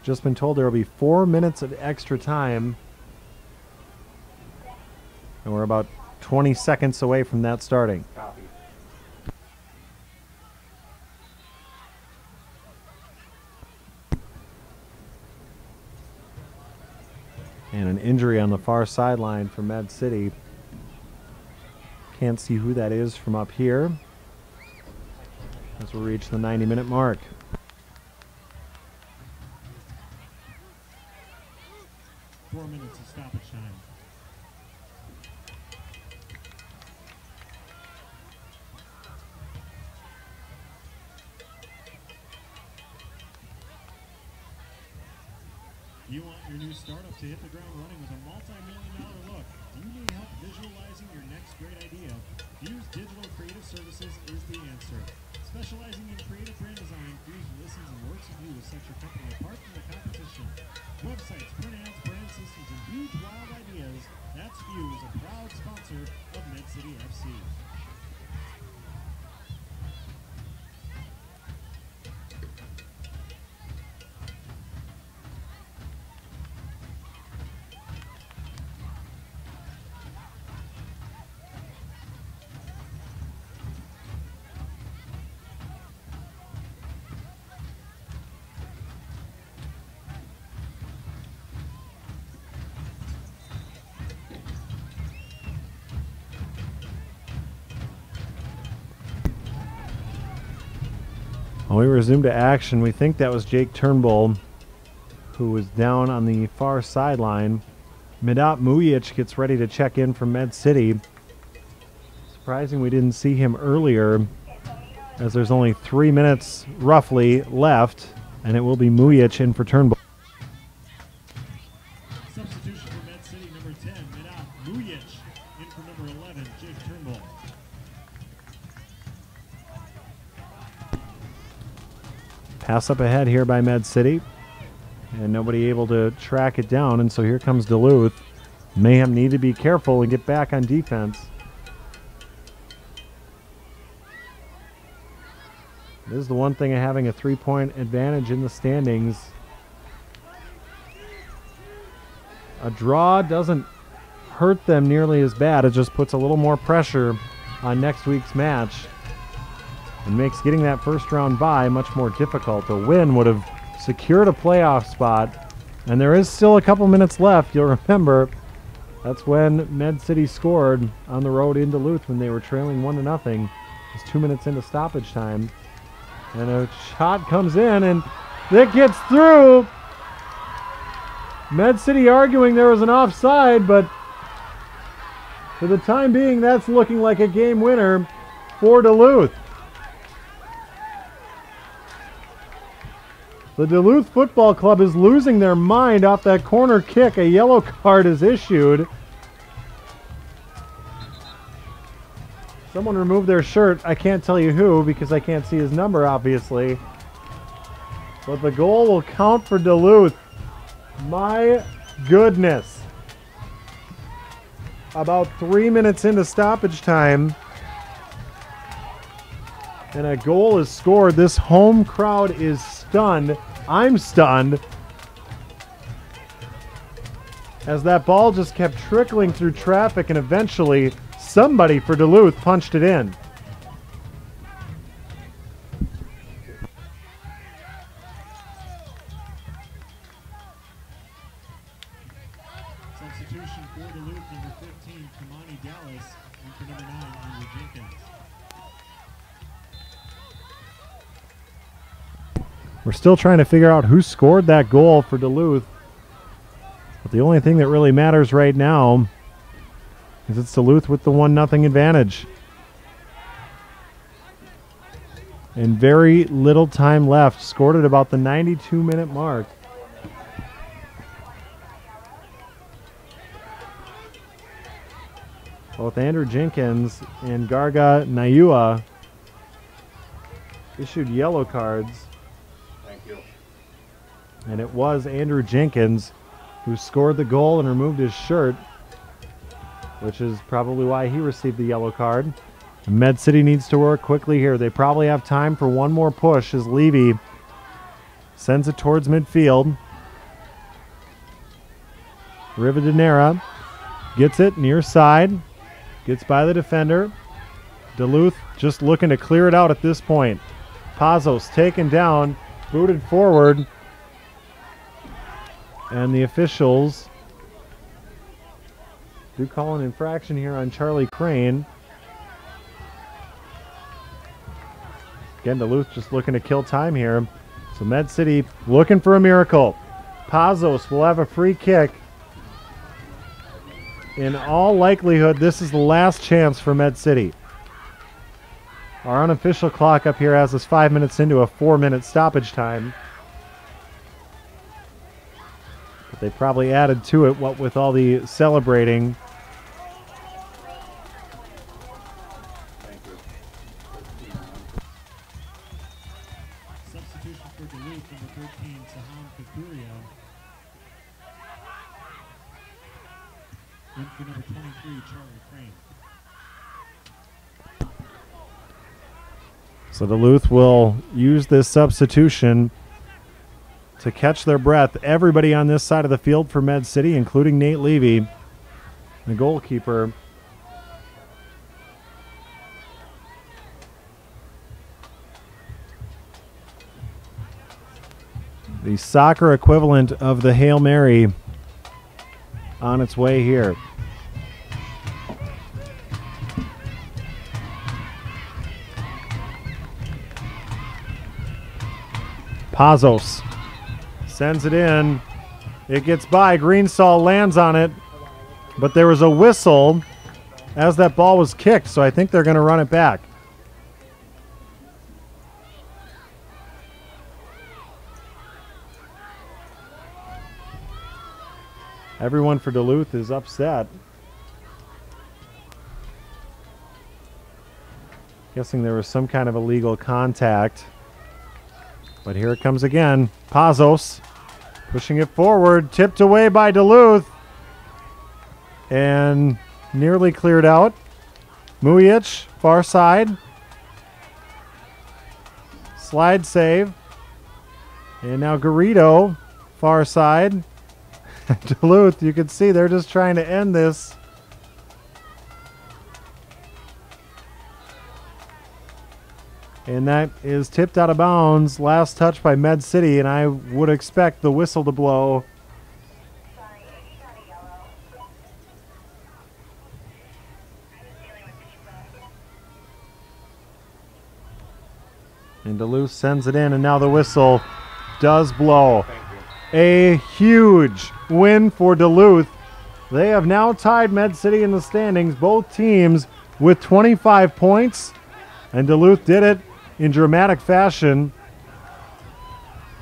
Just been told there will be 4 minutes of extra time. And we're about 20 seconds away from that starting. Copy. And an injury on the far sideline for Med City. Can't see who that is from up here as we reach the 90-minute mark. 4 minutes of stoppage time. You want your new startup to hit the ground running with a multi-million-dollar look. Do you need help visualizing your next great idea? Fuse Digital Creative Services is the answer. Specializing in creative brand design, Fuse listens and works with you to set your company apart from the competition. Websites, print ads, brand systems, and huge wild ideas. That's Fuse, a proud sponsor of Med City FC. When we resume to action, we think that was Jake Turnbull, who was down on the far sideline. Midat Mujic gets ready to check in from Med City. Surprising we didn't see him earlier, as there's only 3 minutes roughly left, and it will be Mujic in for Turnbull. Substitution for Med City, number 10, Midat Mujic. In for number 11, Jake Turnbull. Pass up ahead here by Med City, and nobody able to track it down, and so here comes Duluth. Mayhem need to be careful and get back on defense. This is the one thing of having a 3-point advantage in the standings. A draw doesn't hurt them nearly as bad. It just puts a little more pressure on next week's match and makes getting that first round bye much more difficult. A win would have secured a playoff spot, and there is still a couple minutes left. You'll remember that's when Med City scored on the road in Duluth when they were trailing 1-0. It's 2 minutes into stoppage time, and a shot comes in, and it gets through. Med City arguing there was an offside, but for the time being, that's looking like a game winner for Duluth. The Duluth Football Club is losing their mind off that corner kick. A yellow card is issued. Someone removed their shirt. I can't tell you who because I can't see his number, obviously. But the goal will count for Duluth. My goodness. About 3 minutes into stoppage time, and a goal is scored. This home crowd is stunned. I'm stunned, as that ball just kept trickling through traffic, and eventually somebody for Duluth punched it in. Substitution for Duluth, number 15, Kamani Dallas, and for number 9, Andrew Jenkins. We're still trying to figure out who scored that goal for Duluth. But the only thing that really matters right now is it's Duluth with the 1-0 advantage. And very little time left. Scored at about the 92-minute mark. Both Andrew Jenkins and Garga Nayua issued yellow cards. And it was Andrew Jenkins who scored the goal and removed his shirt, which is probably why he received the yellow card. Med City needs to work quickly here. They probably have time for one more push as Levy sends it towards midfield. Rivadeneira gets it near side, gets by the defender. Duluth just looking to clear it out at this point. Pazos taken down, booted forward. And the officials do call an infraction here on Charlie Crane. Again, Duluth just looking to kill time here. So Med City looking for a miracle. Pazos will have a free kick. in all likelihood, this is the last chance for Med City. Our unofficial clock up here has us 5 minutes into a 4-minute stoppage time. But they probably added to it, what with all the celebrating. Substitution for Duluth, number 13, Saham Kakuria. In for number 23, Charlie Crane. So Duluth will use this substitution to catch their breath. Everybody on this side of the field for Med City, including Nate Levy, the goalkeeper. The soccer equivalent of the Hail Mary on its way here. Pazos sends it in. It gets by. Greensall lands on it. But there was a whistle as that ball was kicked, so I think they're going to run it back. Everyone for Duluth is upset. Guessing there was some kind of illegal contact. But here it comes again. Pazos pushing it forward. Tipped away by Duluth. And nearly cleared out. Mujic, far side. Slide save. And now Garrido, far side. Duluth, you can see they're just trying to end this. And that is tipped out of bounds. Last touch by Med City, and I would expect the whistle to blow. Sorry, you got a yellow. I'm just dealing with pizza. And Duluth sends it in, and now the whistle does blow. A huge win for Duluth. They have now tied Med City in the standings, both teams with 25 points. And Duluth did it in dramatic fashion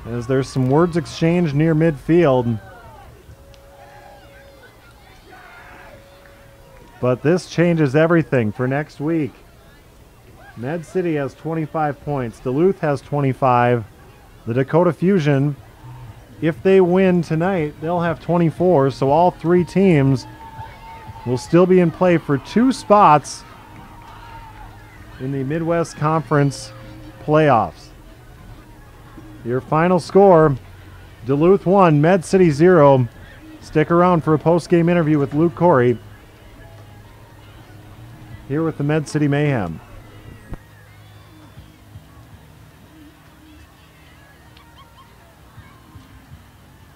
as there's some words exchanged near midfield. But this changes everything for next week. Med City has 25 points. Duluth has 25. The Dakota Fusion, if they win tonight, they'll have 24. So all three teams will still be in play for 2 spots in the Midwest Conference playoffs. Your final score, Duluth 1, Med City 0. Stick around for a post-game interview with Luke Corey here with the Med City Mayhem.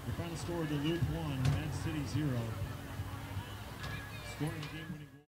The final score, Duluth 1, Med City 0. Scoring the game-winning goal.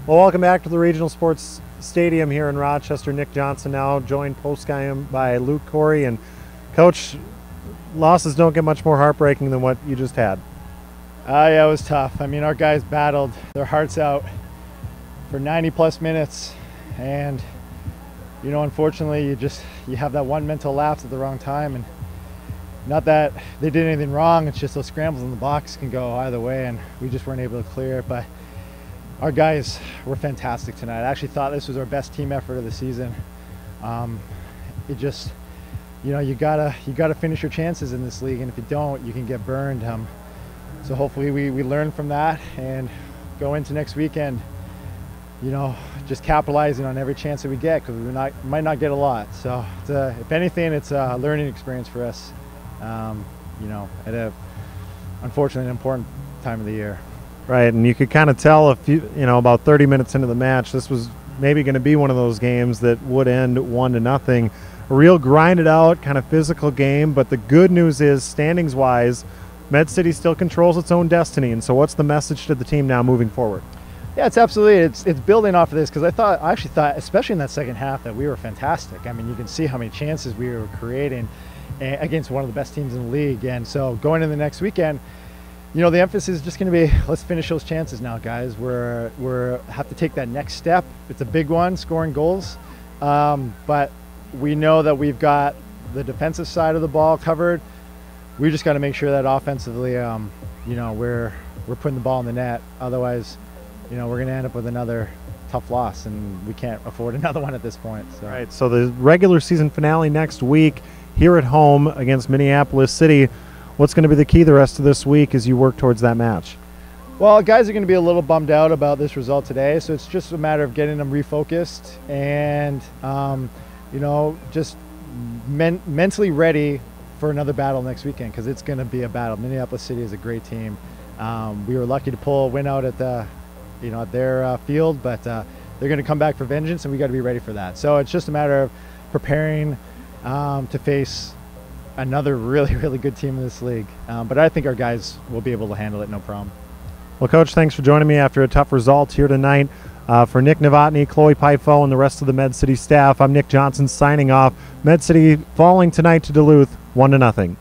Well, welcome back to the Regional Sports Stadium here in Rochester. Nick Johnson now joined post-game by Luke Corey. And Coach, losses don't get much more heartbreaking than what you just had. Yeah, it was tough. I mean, our guys battled their hearts out for 90-plus minutes, and you know, unfortunately, you have that one mental lapse at the wrong time, and not that they did anything wrong. It's just those scrambles in the box can go either way, and we just weren't able to clear it. But our guys were fantastic tonight. I actually thought this was our best team effort of the season. It just, you know, you gotta finish your chances in this league, and if you don't, you can get burned. So hopefully we learn from that and go into next weekend, you know, just capitalizing on every chance that we get, because we might not get a lot. So if anything, it's a learning experience for us, you know, at unfortunately an important time of the year. Right, and you could kind of tell you know, about 30 minutes into the match, this was maybe going to be one of those games that would end 1-0. A real grinded out kind of physical game, but the good news is, standings wise, Med City still controls its own destiny. And so what's the message to the team now moving forward? Yeah, it's absolutely, it's building off of this, because I actually thought, especially in that second half, that we were fantastic. I mean, you can see how many chances we were creating against one of the best teams in the league. And so going into the next weekend, you know, the emphasis is just going to be, let's finish those chances now, guys. We're have to take that next step. It's a big one, scoring goals. But we know that we've got the defensive side of the ball covered. We just got to make sure that offensively, you know, we're putting the ball in the net. Otherwise, you know, we're going to end up with another tough loss, and we can't afford another one at this point. So. Right, so the regular season finale next week here at home against Minneapolis City. What's going to be the key the rest of this week as you work towards that match? Well, guys are going to be a little bummed out about this result today, so it's just a matter of getting them refocused and, you know, just mentally ready for another battle next weekend, because it's going to be a battle. Minneapolis City is a great team. We were lucky to pull a win out at their field, but they're going to come back for vengeance, and we got to be ready for that. So it's just a matter of preparing to face another really, really good team in this league. But I think our guys will be able to handle it, no problem. Well, Coach, thanks for joining me after a tough result here tonight. For Nick Novotny, Chloe Pifo, and the rest of the Med City staff, I'm Nick Johnson signing off. Med City falling tonight to Duluth 1-0.